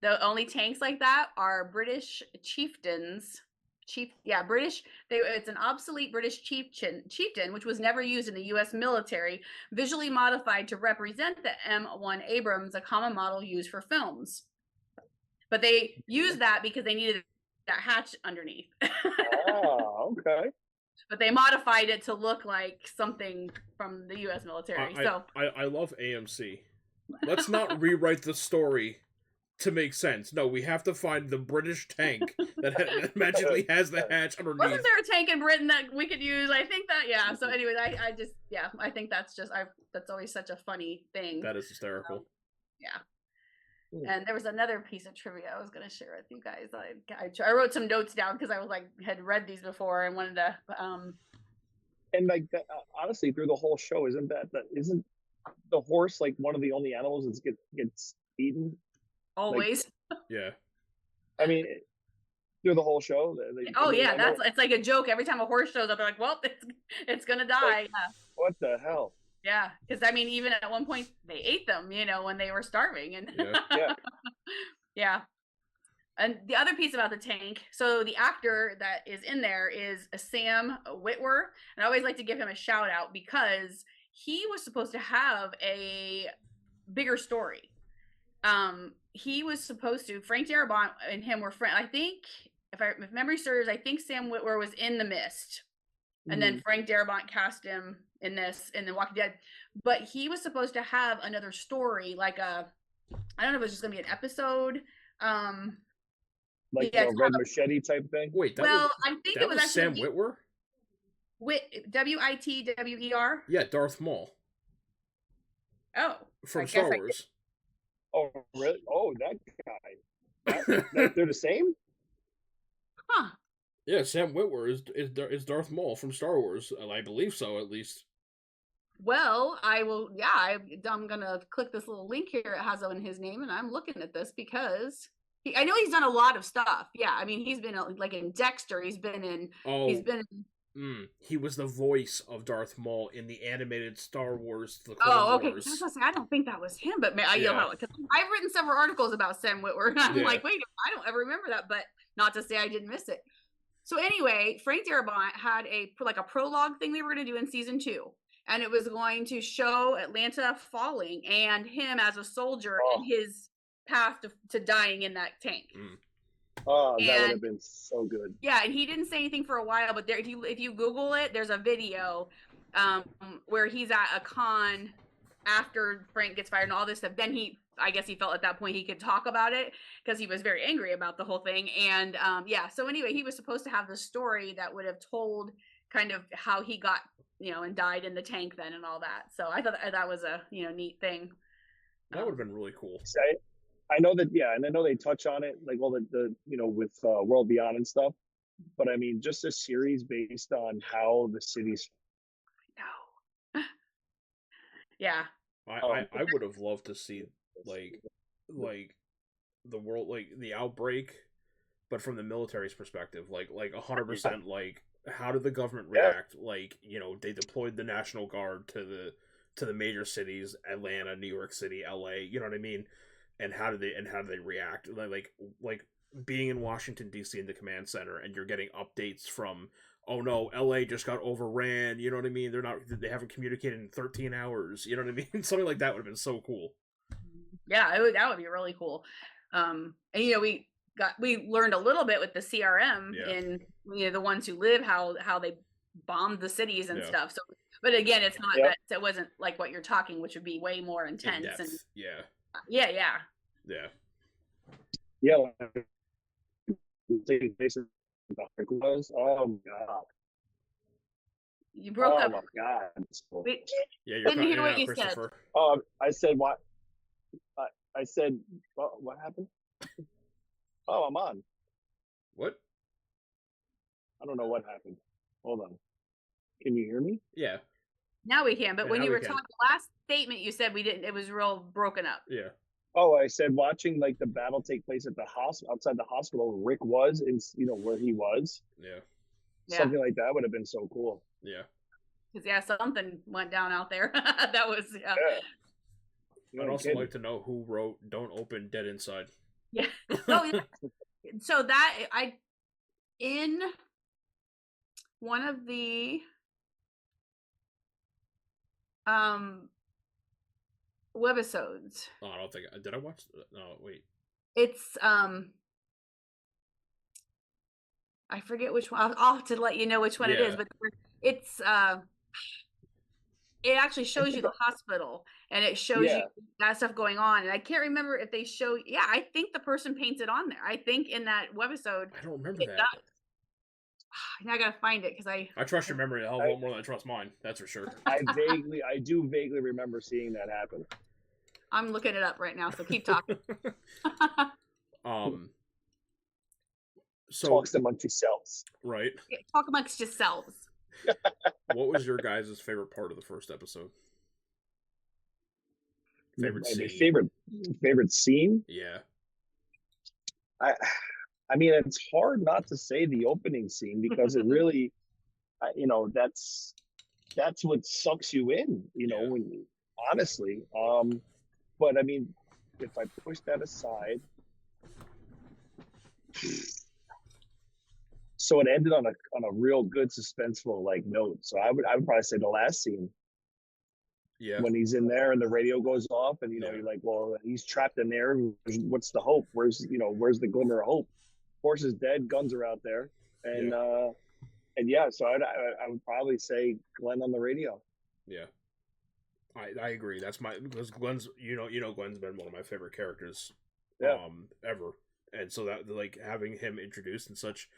The only tanks like that are British chieftains. It's an obsolete British chieftain, which was never used in the U.S. military, visually modified to represent the M1 Abrams, a common model used for films. But they used that because they needed that hatch underneath. Oh, okay. But they modified it to look like something from the U.S. military. I love AMC. Let's not rewrite the story to make sense. No, we have to find the British tank that magically has the hatch underneath. Wasn't there a tank in Britain that we could use? I think that, yeah. So anyways, I think that's that's always such a funny thing. That is hysterical. Yeah. And there was another piece of trivia I was going to share with you guys. I wrote some notes down because I was had read these before and wanted to. And like that, honestly, through the whole show, isn't the horse like one of the only animals that gets eaten? Always. Yeah. I mean, through the whole show. It's like a joke every time a horse shows up. They're like, "Well, it's gonna die." What the hell? Yeah, because I mean, even at one point they ate them, when they were starving, and yeah. And the other piece about the tank, so the actor that is in there is Sam Witwer, and I always like to give him a shout out because he was supposed to have a bigger story. He was supposed to. Frank Darabont and him were friends. I think, if memory serves, I think Sam Witwer was in The Mist. And then Frank Darabont cast him in The Walking Dead. But he was supposed to have another story, like I don't know if it was just going to be an episode. Like a Red Machete type thing? Wait, I think it was actually Sam Witwer? Witwer? Yeah, Darth Maul. Oh. From Star Wars. Oh, really? Oh, that guy. They're the same? Huh. Yeah, Sam Witwer is Darth Maul from Star Wars. I believe so, at least. Well, I will. Yeah, I'm gonna click this little link here. It has in his name, and I'm looking at this because I know he's done a lot of stuff. Yeah, I mean, he's been like in Dexter. He's been in. He was the voice of Darth Maul in the animated Star Wars. The Clone Wars. I was gonna say, I don't think that was him, but I've written several articles about Sam Witwer, and I'm like, wait, I don't ever remember that, but not to say I didn't miss it. So anyway, Frank Darabont had a prologue thing they were going to do in season 2. and it was going to show Atlanta falling and him as a soldier in his path to dying in that tank. Oh, that would have been so good. Yeah, and he didn't say anything for a while, but there, if you Google it, there's a video where he's at a con after Frank gets fired and all this stuff. Then I guess he felt at that point he could talk about it because he was very angry about the whole thing. And yeah, so anyway, he was supposed to have the story that would have told kind of how he got, and died in the tank then and all that. So I thought that was a, neat thing. That would have been really cool. I know that, yeah, and I know they touch on it, like all the with World Beyond and stuff. But I mean, just a series based on how the city's. No. Yeah. I would have loved to see like the world, like the outbreak, but from the military's perspective, like 100%, like how did the government react? Like, they deployed the National Guard to the major cities, Atlanta, New York City, LA, you know what I mean? And how did they react? Like being in Washington DC in the command center, and you're getting updates from, oh no, LA just got overran, you know what I mean? They haven't communicated in 13 hours, you know what I mean? Something like that would have been so cool. Yeah, that would be really cool. And we learned a little bit with the CRM in the ones who live, how they bombed the cities and stuff. So, but again, it's not that it wasn't like what you're talking, which would be way more intense. And yeah. Oh my god. You broke up. Oh my god. Wait, Yeah, you're didn't hear what you said. I said what? I said what happened? Oh, I'm on. What? I don't know what happened. Hold on. Can you hear me? Yeah. Now we can, but when you were talking, the last statement you said we didn't. It was real broken up. Yeah. Oh, I said watching like the battle take place at the hospital, outside the hospital where Rick was, and where he was. Yeah. Something like that would have been so cool. Yeah. Because something went down out there. That was I'd also like to know who wrote "Don't Open Dead Inside." Yeah. So that in one of the webisodes. Oh, I don't think did I watch. No, wait. It's I forget which one. I'll have to let you know which one it is, but it's it actually shows you the hospital, and it shows you that stuff going on. And I can't remember if they show. Yeah, I think the person paints it on there. I think in that webisode. I don't remember that. Now I gotta find it because I trust your memory a hell of a lot more than I trust mine. That's for sure. I do vaguely remember seeing that happen. I'm looking it up right now, so keep talking. So talks amongst yourselves, right? Yeah, talk amongst yourselves. What was your guys' favorite part of the first episode? Favorite scene? Favorite scene? Yeah. I mean, it's hard not to say the opening scene because it really, that's what sucks you in, when honestly. But I mean, if I push that aside, so it ended on a real good suspenseful note. So I would probably say the last scene. Yeah. When he's in there and the radio goes off, and you're like, well, he's trapped in there. What's the hope? Where's the glimmer of hope? Horse is dead, guns are out there, and so I would probably say Glenn on the radio. Yeah, I agree. That's because Glenn's Glenn's been one of my favorite characters, ever, and so that having him introduced in such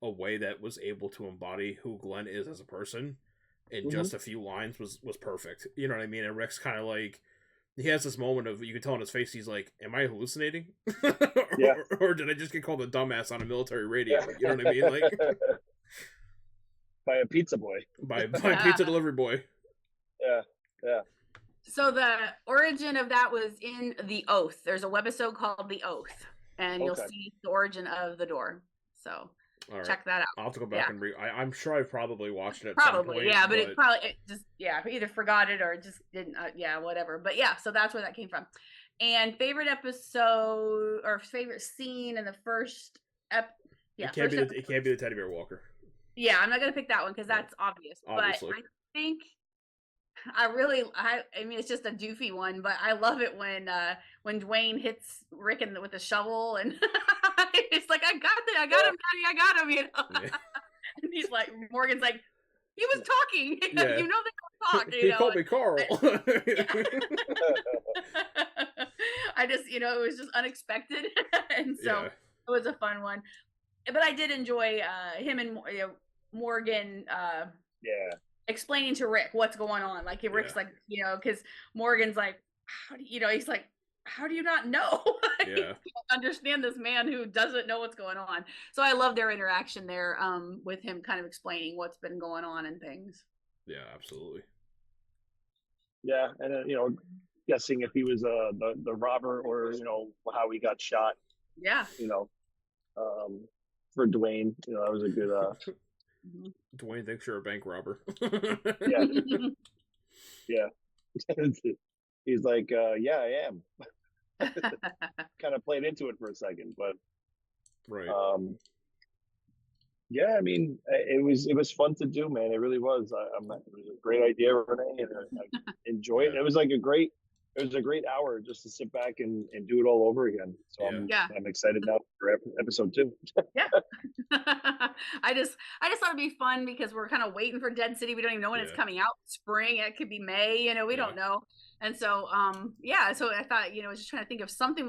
a way that was able to embody who Glenn is as a person in just a few lines was perfect. You know what I mean? And Rick's kind of he has this moment of, you can tell on his face, he's like, am I hallucinating? or did I just get called a dumbass on a military radio? You know what I mean? By a pizza boy. By a pizza delivery boy. Yeah. So the origin of that was in The Oath. There's a webisode called The Oath, and you'll see the origin of the door. So check that out. I'll have to go back and I'm sure I probably watched it at probably, some point. but it just either forgot it or just didn't, whatever. But so that's where that came from. And favorite episode or favorite scene in the first it can't be the teddy bear walker. Yeah, I'm not gonna pick that one because that's obvious. Obviously. But I think I mean, it's just a doofy one, but I love it when Dwayne hits Rick with a shovel, and it's like, I got him, Daddy, I got him, you know. Yeah. And he's like, Morgan's like, he was talking, Yeah. you know, they don't talk, you He know. called me Carl. I just, you know, it was just unexpected, and so it was a fun one. But I did enjoy him and Morgan. Explaining to Rick what's going on. Like Rick's like, you know, because Morgan's like, how do you know? He's like, how do you not know? You can't understand this man who doesn't know what's going on. So I love their interaction there, with him kind of explaining what's been going on and things. Yeah, absolutely. Yeah, and you know, guessing if he was the robber or, you know, how he got shot. Yeah. You know, for Dwayne, you know, that was a good. Dwayne thinks you're a bank robber. Yeah. Yeah. He's like, yeah, I am. Kind of played into it for a second, but right. Yeah, I mean, it was fun to do, man. It really was. It was a great idea, Renee, and I enjoyed it. It was like a great hour just to sit back and do it all over again. So I'm excited now for episode 2. Yeah. I just thought it'd be fun because we're kind of waiting for Dead City. We don't even know when it's coming out. Spring, it could be May, you know, we don't know. And so so I thought, you know, I was just trying to think of something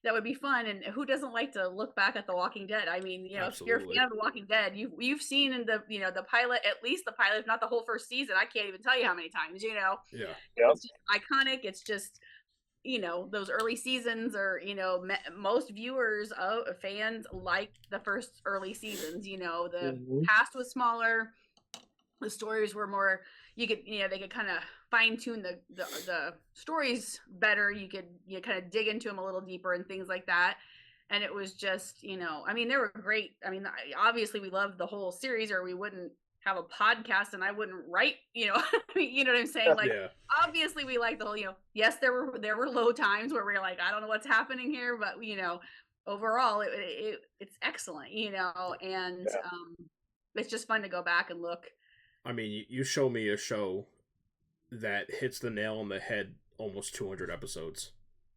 that would be fun. And who doesn't like to look back at The Walking Dead? I mean, you know, If you're a fan of The Walking Dead, you've seen in the, you know, the pilot, at least the pilot, if not the whole first season. I can't even tell you how many times, you know. Yeah. It's just iconic. It's just, you know, those early seasons are, you know, most viewers, fans like the first early seasons. You know, the cast was smaller, the stories were more. You could, you know, they could kind of fine tune the stories better. You could kind of dig into them a little deeper and things like that. And it was just, you know, I mean, they were great. I mean, obviously we loved the whole series, or we wouldn't have a podcast, and I wouldn't write, you know. You know what I'm saying? Like, obviously we like the whole, you know, yes, there were low times where we were like, I don't know what's happening here, but you know, overall it's excellent, you know. And it's just fun to go back and look. I mean, you show me a show that hits the nail on the head almost 200 episodes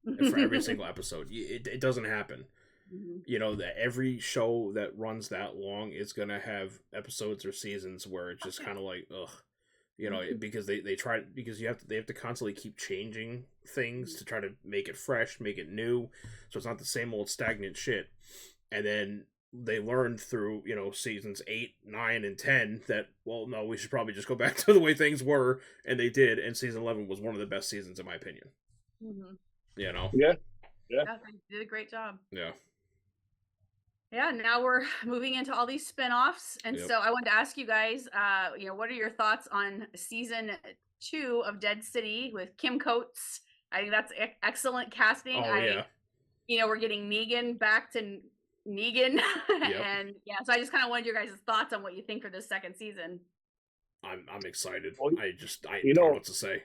for every single episode. It doesn't happen. You know, that every show that runs that long is gonna have episodes or seasons where it's just kind of like, ugh, you know, because they try, because they have to constantly keep changing things to try to make it fresh, make it new, so it's not the same old stagnant shit. And then they learned through, you know, seasons 8, 9, and 10 that, well, no, we should probably just go back to the way things were, and they did. And season 11 was one of the best seasons in my opinion. You know. Yeah, they did a great job. Yeah, now we're moving into all these spinoffs. And so I wanted to ask you guys, you know, what are your thoughts on season 2 of Dead City with Kim Coates? I think that's excellent casting. You know, we're getting Negan back to Negan. And so I just kind of wanted your guys' thoughts on what you think for this second season. I'm excited. Well, I don't know what to say.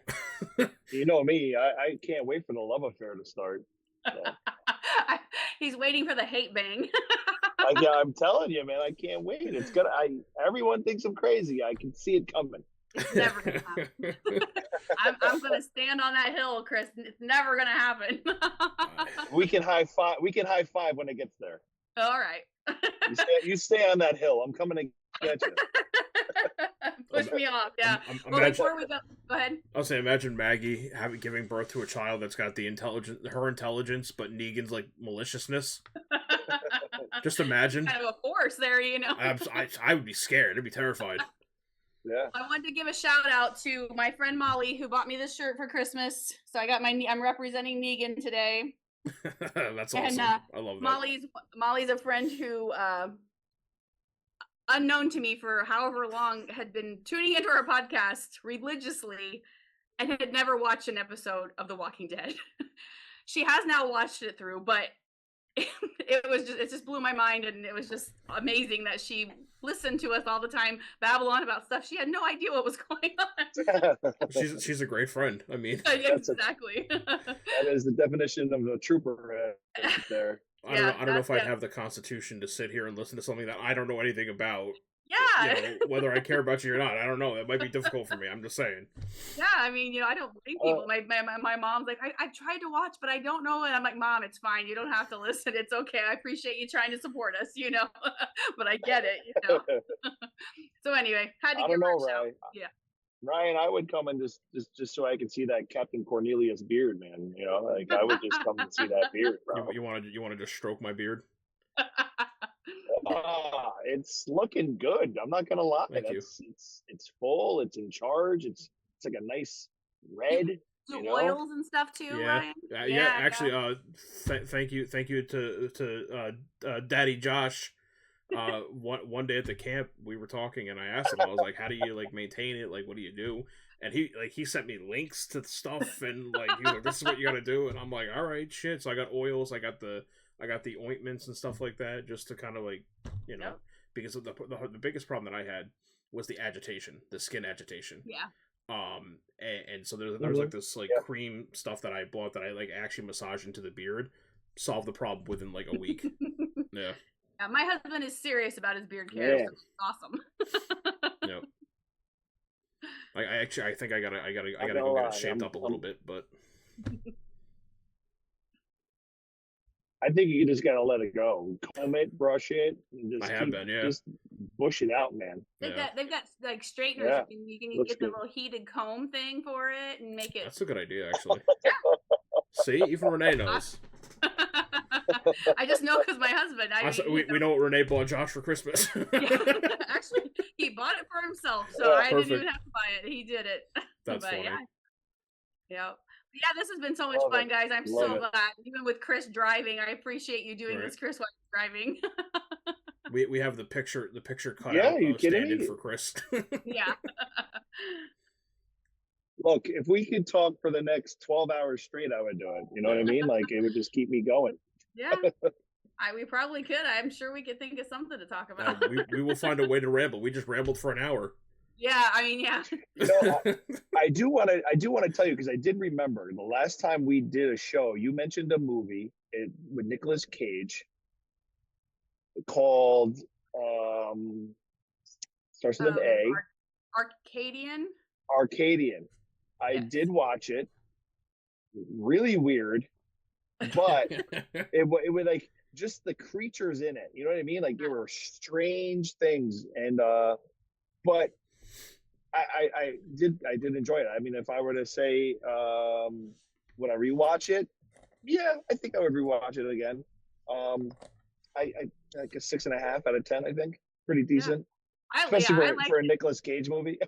You know me, I can't wait for the love affair to start. So. He's waiting for the hate bang. I'm telling you, man, I can't wait. It's gonna. Everyone thinks I'm crazy. I can see it coming. It's never gonna happen. I'm gonna stand on that hill, Chris. It's never gonna happen. We can high five. We can high five when it gets there. All right. You stay on that hill. I'm coming to get you. Push me off, yeah. Before we go ahead. I'll say, imagine Maggie giving birth to a child that's got her intelligence, but Negan's like maliciousness. Just imagine. Kind of a force there, you know. I would be scared. I'd be terrified. Yeah. I wanted to give a shout out to my friend Molly, who bought me this shirt for Christmas. So I'm representing Negan today. That's awesome. And, I love that. Molly's a friend who, unknown to me for however long, had been tuning into our podcast religiously and had never watched an episode of The Walking Dead. She has now watched it through, but it just blew my mind, and it was just amazing that she listened to us all the time, babble on about stuff she had no idea what was going on. She's a great friend. I mean, exactly. That is the definition of a trooper right there. I don't know if I'd have the constitution to sit here and listen to something that I don't know anything about. Yeah. whether I care about you or not. I don't know. That might be difficult for me. I'm just saying. Yeah, I mean, I don't blame people. My mom's like, I've tried to watch, but I don't know. And I'm like, Mom, it's fine. You don't have to listen. It's okay. I appreciate you trying to support us, but I get it. So anyway, had to I give don't her know, a shout. Ryan. Yeah. Ryan, I would come and just so I could see that Captain Cornelius beard, man. Like I would just come and see that beard, bro. You want to just stroke my beard? It's looking good. I'm not gonna lie. Thank you. It's full. It's in charge. It's like a nice red. Do oils and stuff too, Yeah. Ryan? Yeah. Actually, thank you to Daddy Josh. One day at the camp, we were talking, and I asked him, I was like, "How do you maintain it? What do you do?" And he sent me links to stuff, and he was like, "This is what you gotta do." And I'm like, "All right, shit." So I got oils, I got the ointments and stuff like that, just to kind of Yep. because of the biggest problem that I had was the skin agitation. Yeah. And so there's this cream stuff that I bought that I actually massage into the beard, solved the problem within a week. Yeah. Yeah, my husband is serious about his beard care. Yeah. So it's awesome. Yeah. I think I gotta go get it shaped up a little bit, but I think you just gotta let it go. Comb it, brush it, and just bush it out, man. They've got straighteners. Yeah. You can Looks get the good. little heated comb thing for it and make it. That's a good idea, actually. See, even Renee knows. I just know because my husband. We know what Renee bought Josh for Christmas. Yeah. Actually, he bought it for himself, so I didn't even have to buy it. He did it. That's funny. Yeah, this has been so much fun, guys. I'm so glad. Even with Chris driving, I appreciate you doing this, Chris, while you're driving. we have the picture cut Yeah, out. you kidding stand-in me? for Chris. Yeah. Look, if we could talk for the next 12 hours straight, I would do it. You know what I mean? It would just keep me going. Yeah. We probably could. I'm sure we could think of something to talk about. We will find a way to ramble. We just rambled for an hour. Yeah, I mean, yeah. I do want to tell you, because I did remember the last time we did a show, you mentioned a movie with Nicolas Cage called starts with an A. Arcadian. I did watch it. Really weird, but it was just the creatures in it. You know what I mean? There were strange things, and but I did enjoy it. I mean, if I were to say would I rewatch it? Yeah, I think I would rewatch it again. I like a 6.5 out of 10. I think pretty decent, especially for a Nicolas Cage movie.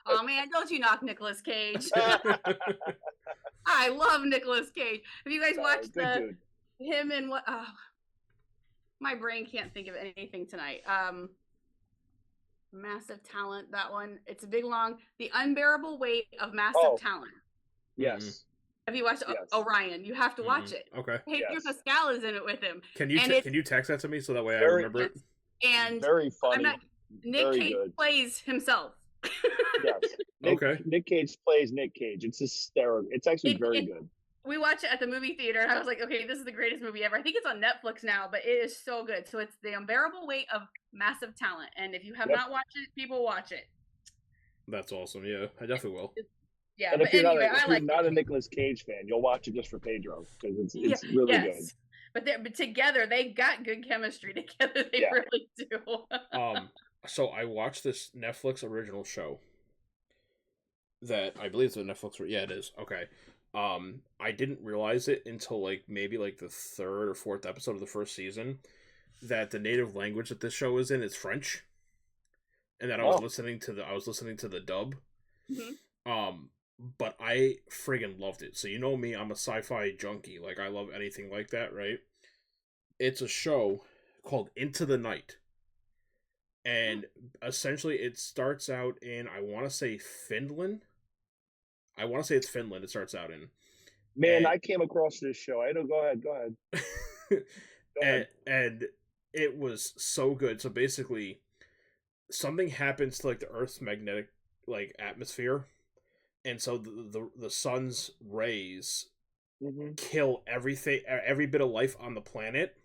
Oh man, don't you knock Nicolas Cage. I love Nicolas Cage. Have you guys watched him and what? Oh, my brain can't think of anything tonight. Massive Talent, that one. It's a big long. The Unbearable Weight of Massive Talent. Yes. Have you watched Orion? You have to watch it. Okay. Pedro Pascal is in it with him. Can you text that to me so that way I remember it? And very funny. Nick Cage plays himself. Yes. Nick Cage plays Nick Cage. It's hysterical. It's actually very good. We watched it at the movie theater, and I was like, okay, this is the greatest movie ever. I think it's on Netflix now, but it is so good. So it's The Unbearable Weight of Massive Talent. And if you have not watched it, people watch it. That's awesome. Yeah, I definitely will. Yeah, and but anyway, I like not a Nicolas Cage fan, you'll watch it just for Pedro, because it's really good. But together, they got good chemistry together. They really do. So I watched this Netflix original show that I believe it's a Netflix. Yeah, it is. Okay. I didn't realize it until maybe the third or fourth episode of the first season that the native language that this show is in is French, and that I was listening to the dub. Mm-hmm. But I friggin' loved it. So you know me, I'm a sci-fi junkie. I love anything like that, right? It's a show called Into the Night. And essentially it starts out in, I want to say Finland. I want to say it's Finland it starts out in. Man, I came across this show. Go ahead. And it was so good. So basically, something happens to the Earth's magnetic atmosphere. And so the sun's rays kill every bit of life on the planet.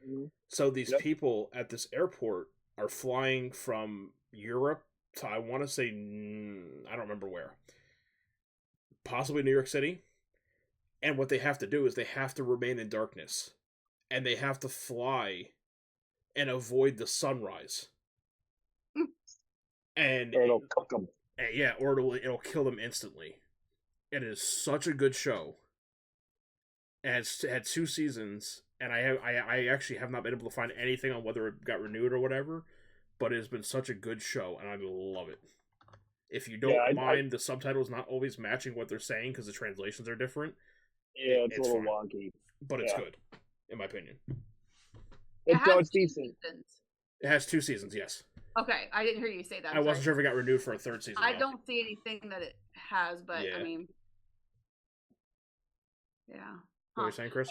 Mm-hmm. So these people at this airport are flying from Europe to, I want to say, I don't remember where, possibly New York City. And what they have to do is they have to remain in darkness, and they have to fly and avoid the sunrise. And Or it'll cook them. yeah, or it'll kill them instantly. It is such a good show. It had 2 seasons, and I actually have not been able to find anything on whether it got renewed or whatever, but it has been such a good show, and I love it. If you don't mind the subtitles not always matching what they're saying because the translations are different, yeah, it's a little fine. wonky, but it's good, in my opinion. It's decent. It has 2 seasons, yes. Okay, I didn't hear you say that. I wasn't sure if it got renewed for a 3rd season. I don't see anything that it has, but Yeah. I mean, yeah. What are you saying, Chris?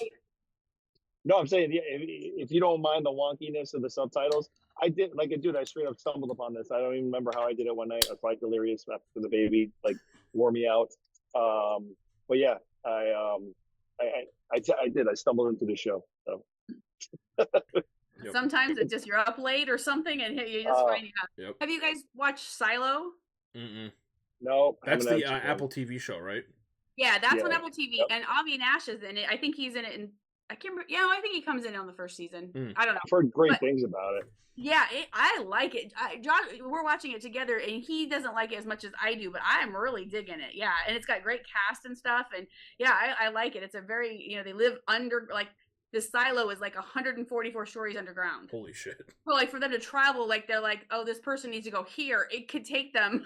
No, I'm saying, yeah, if you don't mind the wonkiness of the subtitles, I did, like, dude, I straight up stumbled upon this. I don't even remember how I did it one night. I was quite delirious after the baby, like, wore me out. But yeah, I did. I stumbled into the show. So. Yep. Sometimes it's just you're up late or something, and you just find out. Yep. Have you guys watched Silo? Mm-mm. No, That's the Apple TV show, right? Yeah, that's on Apple TV, Yep. and Avi Nash is in it. I think he's in it, and I can't remember. Yeah, I think he comes in on the 1st season. I don't know. I've heard great things about it. Yeah, I like it. John, we're watching it together, and he doesn't like it as much as I do, but I'm really digging it. Yeah, and it's got great cast and stuff, and yeah, I like it. It's a very, they live under, like, this silo is like 144 stories underground. Holy shit. So, like, for them to travel, like, they're like, oh, this person needs to go here. It could take them,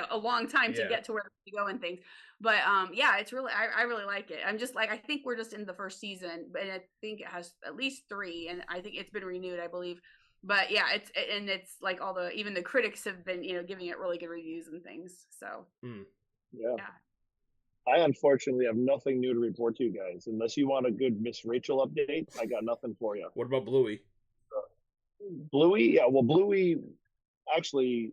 a long time to get to where they go and things. But yeah, it's really, I really like it. I'm just like, I think we're just in the 1st season, and I think it has at least 3, and I think it's been renewed, I believe. But yeah, it's like even the critics have been, giving it really good reviews and things. So yeah. I unfortunately have nothing new to report to you guys. Unless you want a good Miss Rachel update, I got nothing for you. What about Bluey? Bluey? Yeah, well, Bluey, actually,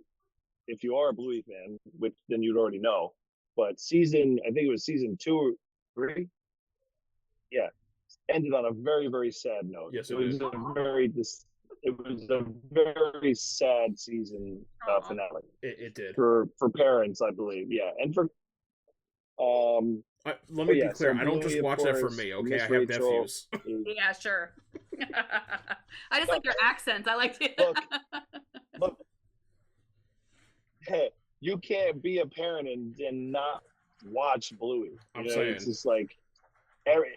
if you are a Bluey fan, which then you'd already know, but I think it was season 2 or 3, yeah, ended on a very, very sad note. Yes, it was a very sad season finale. It did. For parents, I believe, yeah, and for let me be clear. So I don't just watch that for me, okay? I have nephews. Yeah, sure. I just like your accents. I like to look. Hey, you can't be a parent and not watch Bluey. I'm saying it's just like their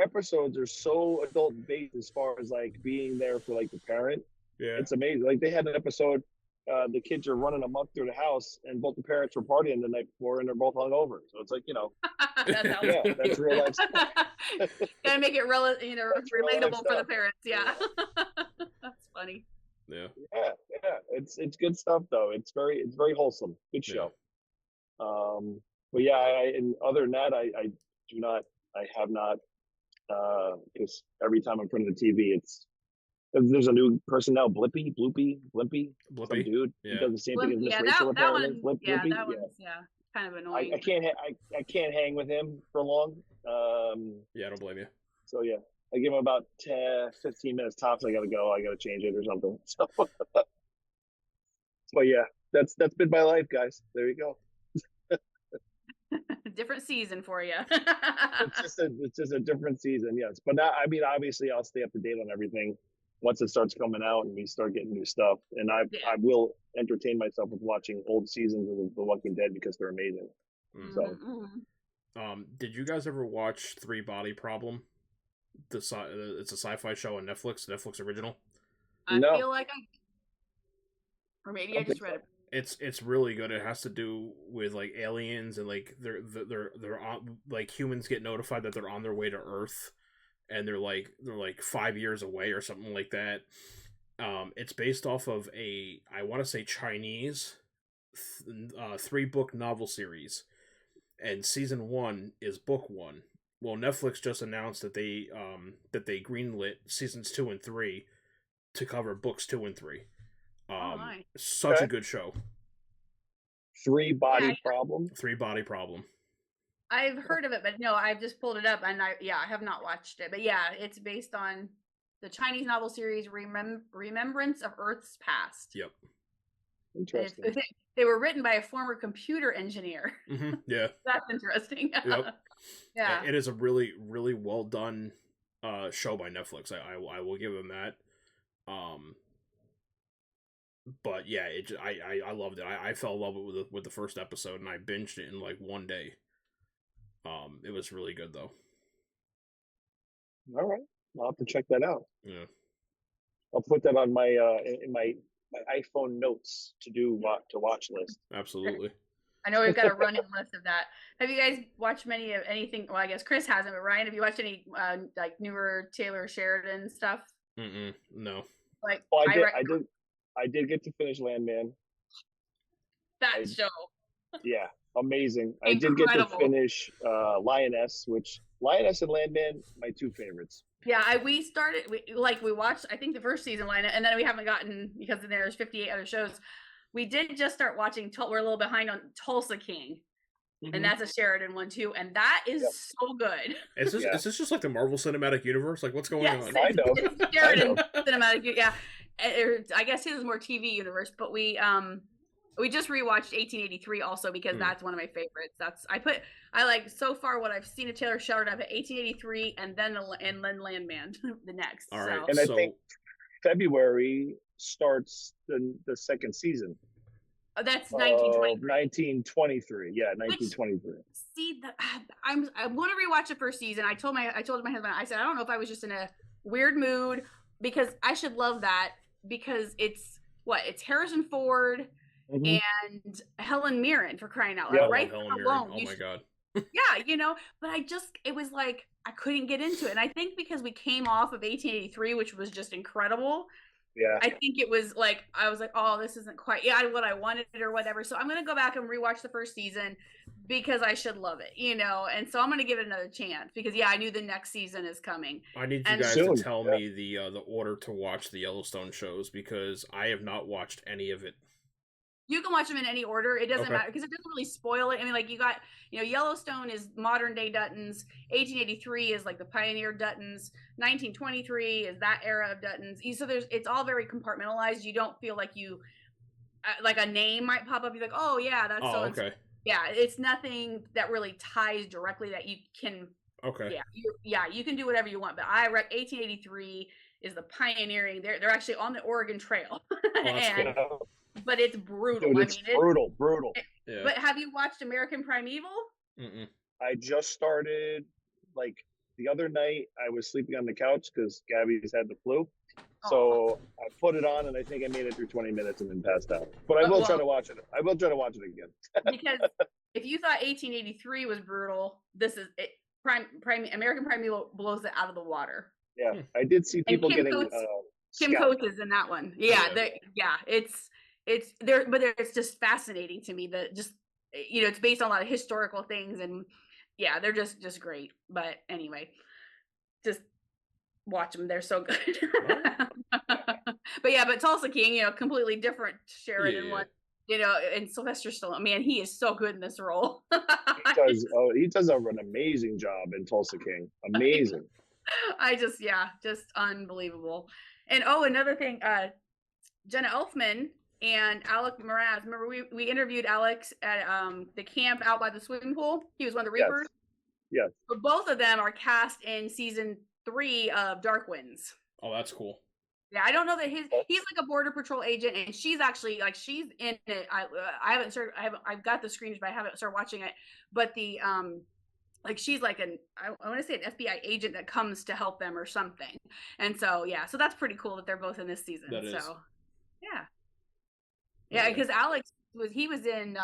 episodes are so adult based as far as like being there for like the parent. Yeah, it's amazing. Like they had an episode. The kids are running amok through the house, and both the parents were partying the night before, and they're both hungover. So it's like, that's real life. Gotta make it relatable for the parents. Yeah, that's funny. Yeah. It's good stuff though. It's very wholesome. Good show. But yeah, and other than that, I have not, because every time I'm in front of the TV, there's a new person now, Blippy, some dude. Yeah. He does the same thing as Miss Rachel apparently. That one's kind of annoying. I can't hang with him for long. Yeah, I don't blame you. So yeah, I give him about 15 minutes tops. I gotta go. I gotta change it or something. So, but yeah, that's been my life, guys. There you go. Different season for you. it's just a different season, yes. But I mean, obviously, I'll stay up to date on everything once it starts coming out and we start getting new stuff. And I will entertain myself with watching old seasons of The Walking Dead because they're amazing. So, did you guys ever watch 3 Body Problem? It's a sci-fi show on Netflix original. I feel like or maybe I just read it. It's really good. It has to do with like aliens and like they're on, like humans get notified that they're on their way to Earth, and they're like 5 years away or something like that. It's based off of I want to say Chinese 3-book novel series, and season 1 is book 1. Well, Netflix just announced that they greenlit seasons 2 and 3 to cover books 2 and 3. Such a good show. 3 Body Problem. 3 Body Problem. I've heard of it, but no, I've just pulled it up, and I have not watched it. But yeah, it's based on the Chinese novel series Remembrance of Earth's Past. Yep. Interesting. They were written by a former computer engineer. Mm-hmm. Yeah. That's interesting. Yep. Yeah. It is a really, really well done show by Netflix. I will give them that. But yeah, I loved it. I fell in love with the first episode, and I binged it in like one day. It was really good though. All right, I'll have to check that out. Yeah. I'll put that on my in my iPhone notes to watch list. Absolutely. I know we've got a running list of that. Have you guys watched anything? Well, I guess Chris hasn't, but Ryan, have you watched any like newer Taylor Sheridan stuff? No. Like, Oh, I did get to finish Landman. That show. Yeah, amazing. Incredible. I did get to finish Lioness, which Lioness and Landman, my two favorites. Yeah, we watched, I think, the first season, and then we haven't gotten, because there's 58 other shows. We did just start watching, we're a little behind on Tulsa King, and that's a Sheridan one too, and that is so good. Is this just like the Marvel Cinematic Universe? Like, what's going on? I know. It's Sheridan Cinematic, yeah. I guess his is more TV universe, but we just rewatched 1883 also because that's one of my favorites. I like so far what I've seen of Taylor Sheridan. I've had 1883 and then Landman the next. All right, and I think February starts the second season. That's 1923. 1923. Yeah, 1923. I want to rewatch the first season. I told my husband, I said, I don't know if I was just in a weird mood because I should love that because it's Harrison Ford and Helen Mirren, for crying out loud. Right? Helen Mirren. Oh my God. Yeah, but it was like I couldn't get into it. And I think because we came off of 1883, which was just incredible. Yeah. I think it was like I was like, oh, this isn't quite what I wanted or whatever. So I'm gonna go back and rewatch the first season because I should love it, and so I'm gonna give it another chance because I knew the next season is coming. I need you guys to tell me the order to watch the Yellowstone shows because I have not watched any of it. You can watch them in any order. It doesn't matter because it doesn't really spoil it. I mean, like you got, Yellowstone is modern day Duttons. 1883 is like the pioneer Duttons. 1923 is that era of Duttons. So it's all very compartmentalized. You don't feel like like a name might pop up. You're like, oh yeah, that's so. Okay. Yeah, it's nothing that really ties directly that you can. Okay. Yeah, you can do whatever you want. But 1883 is the pioneering. They're actually on the Oregon Trail. Oh, that's cool. But it's brutal. Dude, it's brutal. Yeah. But have you watched American Primeval? Mm-mm. I just started, like, the other night. I was sleeping on the couch because Gabby's had the flu. So I put it on, and I think I made it through 20 minutes and then passed out. But I will try to watch it. I will try to watch it again. Because if you thought 1883 was brutal, this is it. American Primeval blows it out of the water. Yeah, I did see people getting. Kim Coates is in that one. Yeah, it's there, but it's just fascinating to me that just it's based on a lot of historical things, and they're just great. But anyway, just watch them; they're so good. But Tulsa King, completely different Sheridan one. And Sylvester Stallone, man, he is so good in this role. He does an amazing job in Tulsa King. Amazing. Just unbelievable. And another thing, Jenna Elfman and Alec Moraz. Remember, we interviewed Alex at the camp out by the swimming pool. He was one of the Reapers. Yes. But both of them are cast in season 3 of Dark Winds. Oh, that's cool. Yeah, I don't know that he's like a border patrol agent, and she's actually she's in it. I haven't started. I've got the screens, but I haven't started watching it. But the she's like I want to say an FBI agent that comes to help them or something. And so so that's pretty cool that they're both in this season. That is. Yeah, because Alex was in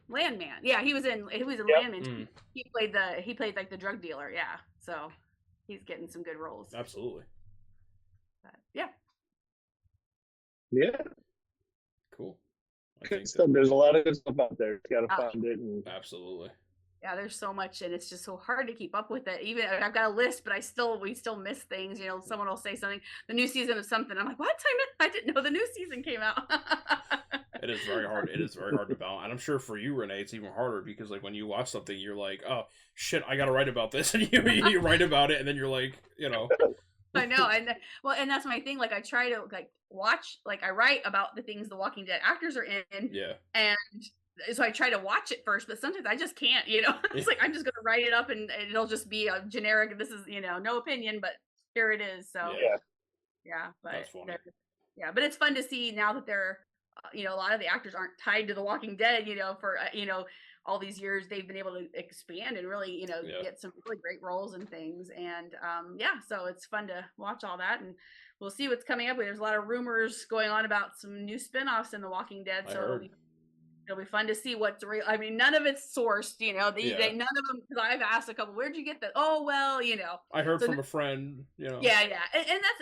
Landman. Yeah, he was in Landman. He played like the drug dealer. Yeah, so he's getting some good roles. Absolutely. But, yeah. Cool. There's a lot of good stuff out there. You gotta find it. Absolutely. Yeah, there's so much, and it's just so hard to keep up with it. Even I've got a list, but we still miss things. Someone will say something, the new season of something. I'm like, what? I didn't know the new season came out. It is very hard. It is very hard to balance. And I'm sure for you, Renee, it's even harder because like when you watch something, you're like, oh shit, I gotta write about this, and you write about it, and then you're like, you know. I know, and well, and that's my thing. Like I try to like watch, like I write about the things the Walking Dead actors are in, Yeah. and so I try to watch it first, but sometimes I just can't. It's like I'm just gonna write it up, and it'll just be a generic. This is no opinion, but here it is. So yeah, but That's funny. yeah, but it's fun to see now that they're a lot of the actors aren't tied to the Walking Dead. For all these years they've been able to expand and really get some really great roles and things, and so it's fun to watch all that, and we'll see what's coming up. There's a lot of rumors going on about some new spin-offs in the Walking Dead, so it'll be fun to see what's real. I mean, none of it's sourced, they none of them, because I've asked a couple, where'd you get that? Oh, well, I heard from a friend, Yeah.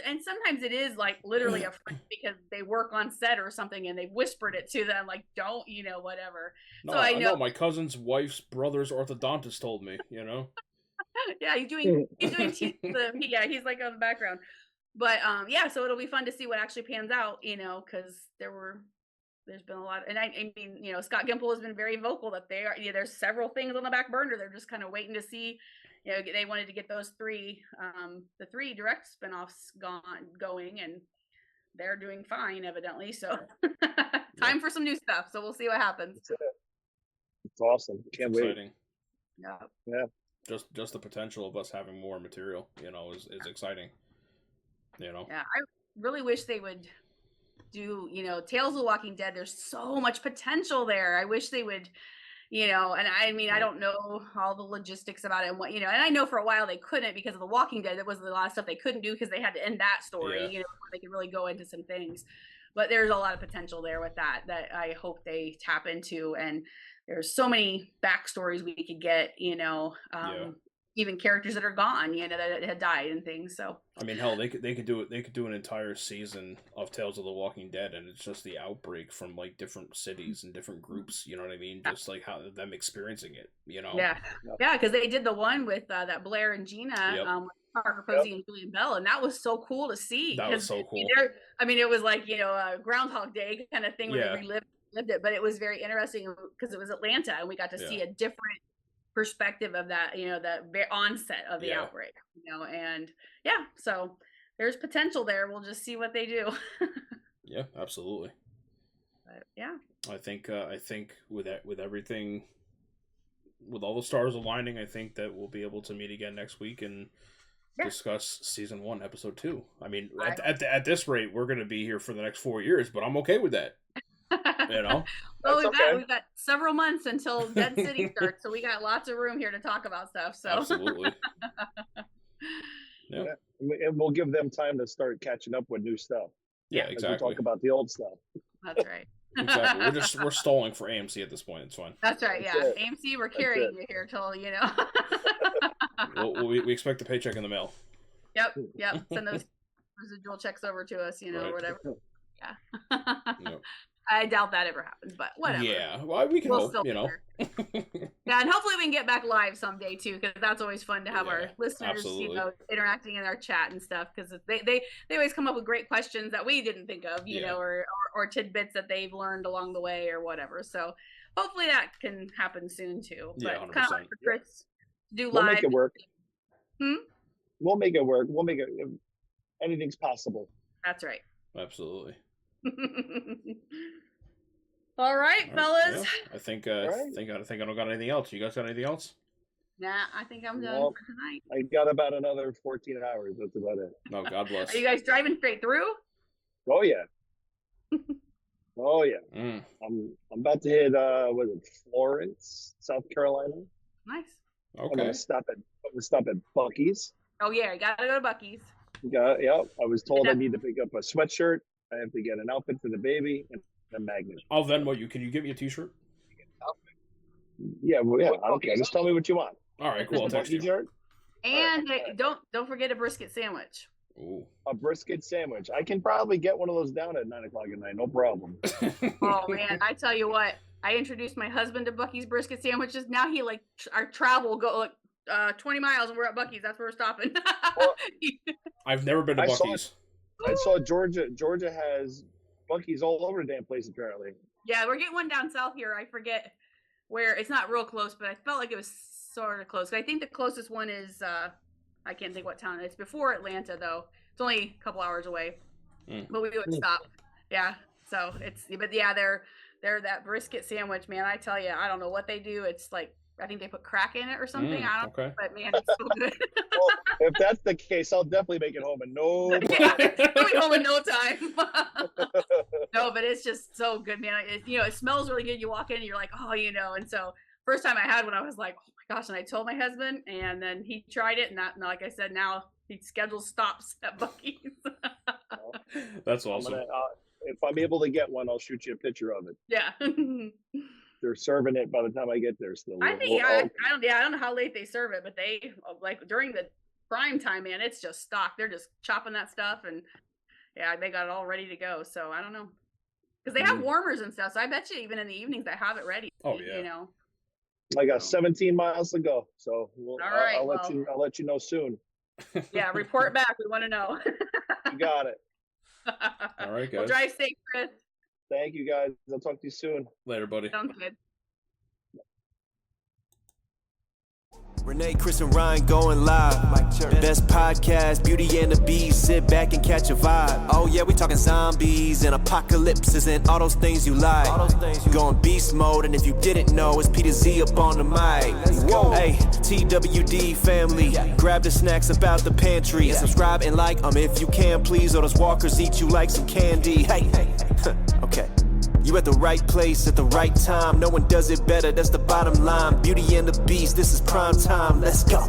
And sometimes it is like literally a friend because they work on set or something and they've whispered it to them, like, don't, whatever. No, so I know my cousin's wife's brother's orthodontist told me, Yeah, he's doing teeth. He's like on the background. But so it'll be fun to see what actually pans out, because there's been a lot, and I mean, Scott Gimple has been very vocal that they are, there's several things on the back burner. They're just kind of waiting to see, they wanted to get those the 3 direct spinoffs going, and they're doing fine, evidently. So time for some new stuff. So we'll see what happens. It's awesome. Can't wait. Yeah. Just the potential of us having more material, is exciting. Yeah, I really wish they would do Tales of the Walking Dead. There's so much potential there. I wish they would and I mean I don't know all the logistics about it and what and I know for a while they couldn't because of the Walking Dead. There was a lot of stuff they couldn't do because they had to end that story they could really go into some things, but there's a lot of potential there with that I hope they tap into, and there's so many backstories we could get even characters that are gone, that had died and things. So I mean, hell, they could do it. They could do an entire season of Tales of the Walking Dead, and it's just the outbreak from like different cities and different groups. You know what I mean? Just like how them experiencing it. Yeah, because they did the one with that Blair and Gina, Parker Posey and Julian Bell, and that was so cool to see. That was so cool. I mean, it was like a Groundhog Day kind of thing when they relived it, but it was very interesting because it was Atlanta, and we got to see a different perspective of that, the onset of the outbreak, and so there's potential there. We'll just see what they do. Yeah, absolutely. But, I think with everything, with all the stars aligning, I think that we'll be able to meet again next week and discuss season 1, episode 2. I mean, at this rate, we're going to be here for the next 4 years, but I'm okay with that. Well, we've got several months until Dead City starts, so we got lots of room here to talk about stuff. So absolutely. And we'll give them time to start catching up with new stuff. Yeah, exactly. We'll talk about the old stuff. That's right. Exactly. We're stalling for AMC at this point. It's fine. That's right. Yeah, AMC, we're carrying you here till we expect the paycheck in the mail. Yep. Send those residual checks over to us, or whatever. Yeah. Yep. I doubt that ever happens, but whatever. Yeah, well, we can hope, Yeah, and hopefully we can get back live someday too, because that's always fun to have our listeners, interacting in our chat and stuff, because they always come up with great questions that we didn't think of, or tidbits that they've learned along the way or whatever. So hopefully that can happen soon too. But yeah, kind of like for Chris to do we'll live. Make it work. We'll make it work. We'll make it. Anything's possible. That's right. Absolutely. All right, fellas. Yeah. I think I don't got anything else. You guys got anything else? Nah, I think I'm done for tonight. I got about another 14 hours. That's about it. No, God bless. Are you guys driving straight through? Oh yeah. Oh yeah. I'm about to hit Florence, South Carolina. Nice. Okay. I'm gonna stop at Buc-ee's. Oh yeah, you gotta go to Buc-ee's. Yeah. I was told I need to pick up a sweatshirt. I have to get an outfit for the baby and a magnet. I'll Venmo you. Can you give me a T-shirt? Yeah, I don't care. Just tell me what you want. All right, cool. I'll text you. And don't forget a brisket sandwich. Ooh. A brisket sandwich. I can probably get one of those down at 9:00 at night. No problem. Oh man, I tell you what. I introduced my husband to Buc-ee's brisket sandwiches. Now he our travel go 20 miles and we're at Buc-ee's. That's where we're stopping. I've never been to Buc-ee's. I saw Georgia has Buc-ee's all over the damn place apparently. Yeah, we're getting one down south here. I forget where. It's not real close, but I felt like it was sort of close. I think the closest one is I can't think what town. It's before Atlanta though. It's only a couple hours away. But we would stop. Yeah. So but yeah, they're that brisket sandwich, man. I tell you, I don't know what they do. It's like I think they put crack in it or something. I don't know, but man, it's so good. Well, if that's the case, I'll definitely make it home in no time. Yeah, we'll be home in no time. No, but it's just so good, man. It smells really good. You walk in and you're like, oh, and so first time I had one, I was like, oh my gosh. And I told my husband, and then he tried it. And like I said, now he schedules stops at Buc-ee's. That's awesome. If I'm able to get one, I'll shoot you a picture of it. Yeah. They're serving it by the time I get there still. I think I don't know how late they serve it, but they like during the prime time, man, it's just stock. They're just chopping that stuff, and yeah, they got it all ready to go. So I don't know, because they have warmers and stuff. So I bet you even in the evenings they have it ready. Oh yeah. I got 17 miles to go, so right, I'll let you know soon. Yeah, report back. We want to know. You got it. All right, guys. Well, drive safe, Chris. Thank you, guys. I'll talk to you soon. Later, buddy. Sounds good. Renee, Chris, and Ryan going live. Best podcast, Beauty and the Beast. Sit back and catch a vibe. Oh yeah, we talking zombies and apocalypses and all those things you like. Going beast mode, and if you didn't know, it's Peter Z up on the mic. Whoa, hey, TWD family, grab the snacks about the pantry and subscribe and like if you can, please. Or those walkers eat you like some candy. Hey, okay. You at the right place at the right time. No one does it better, that's the bottom line. Beauty and the Beast, this is prime time. Let's go.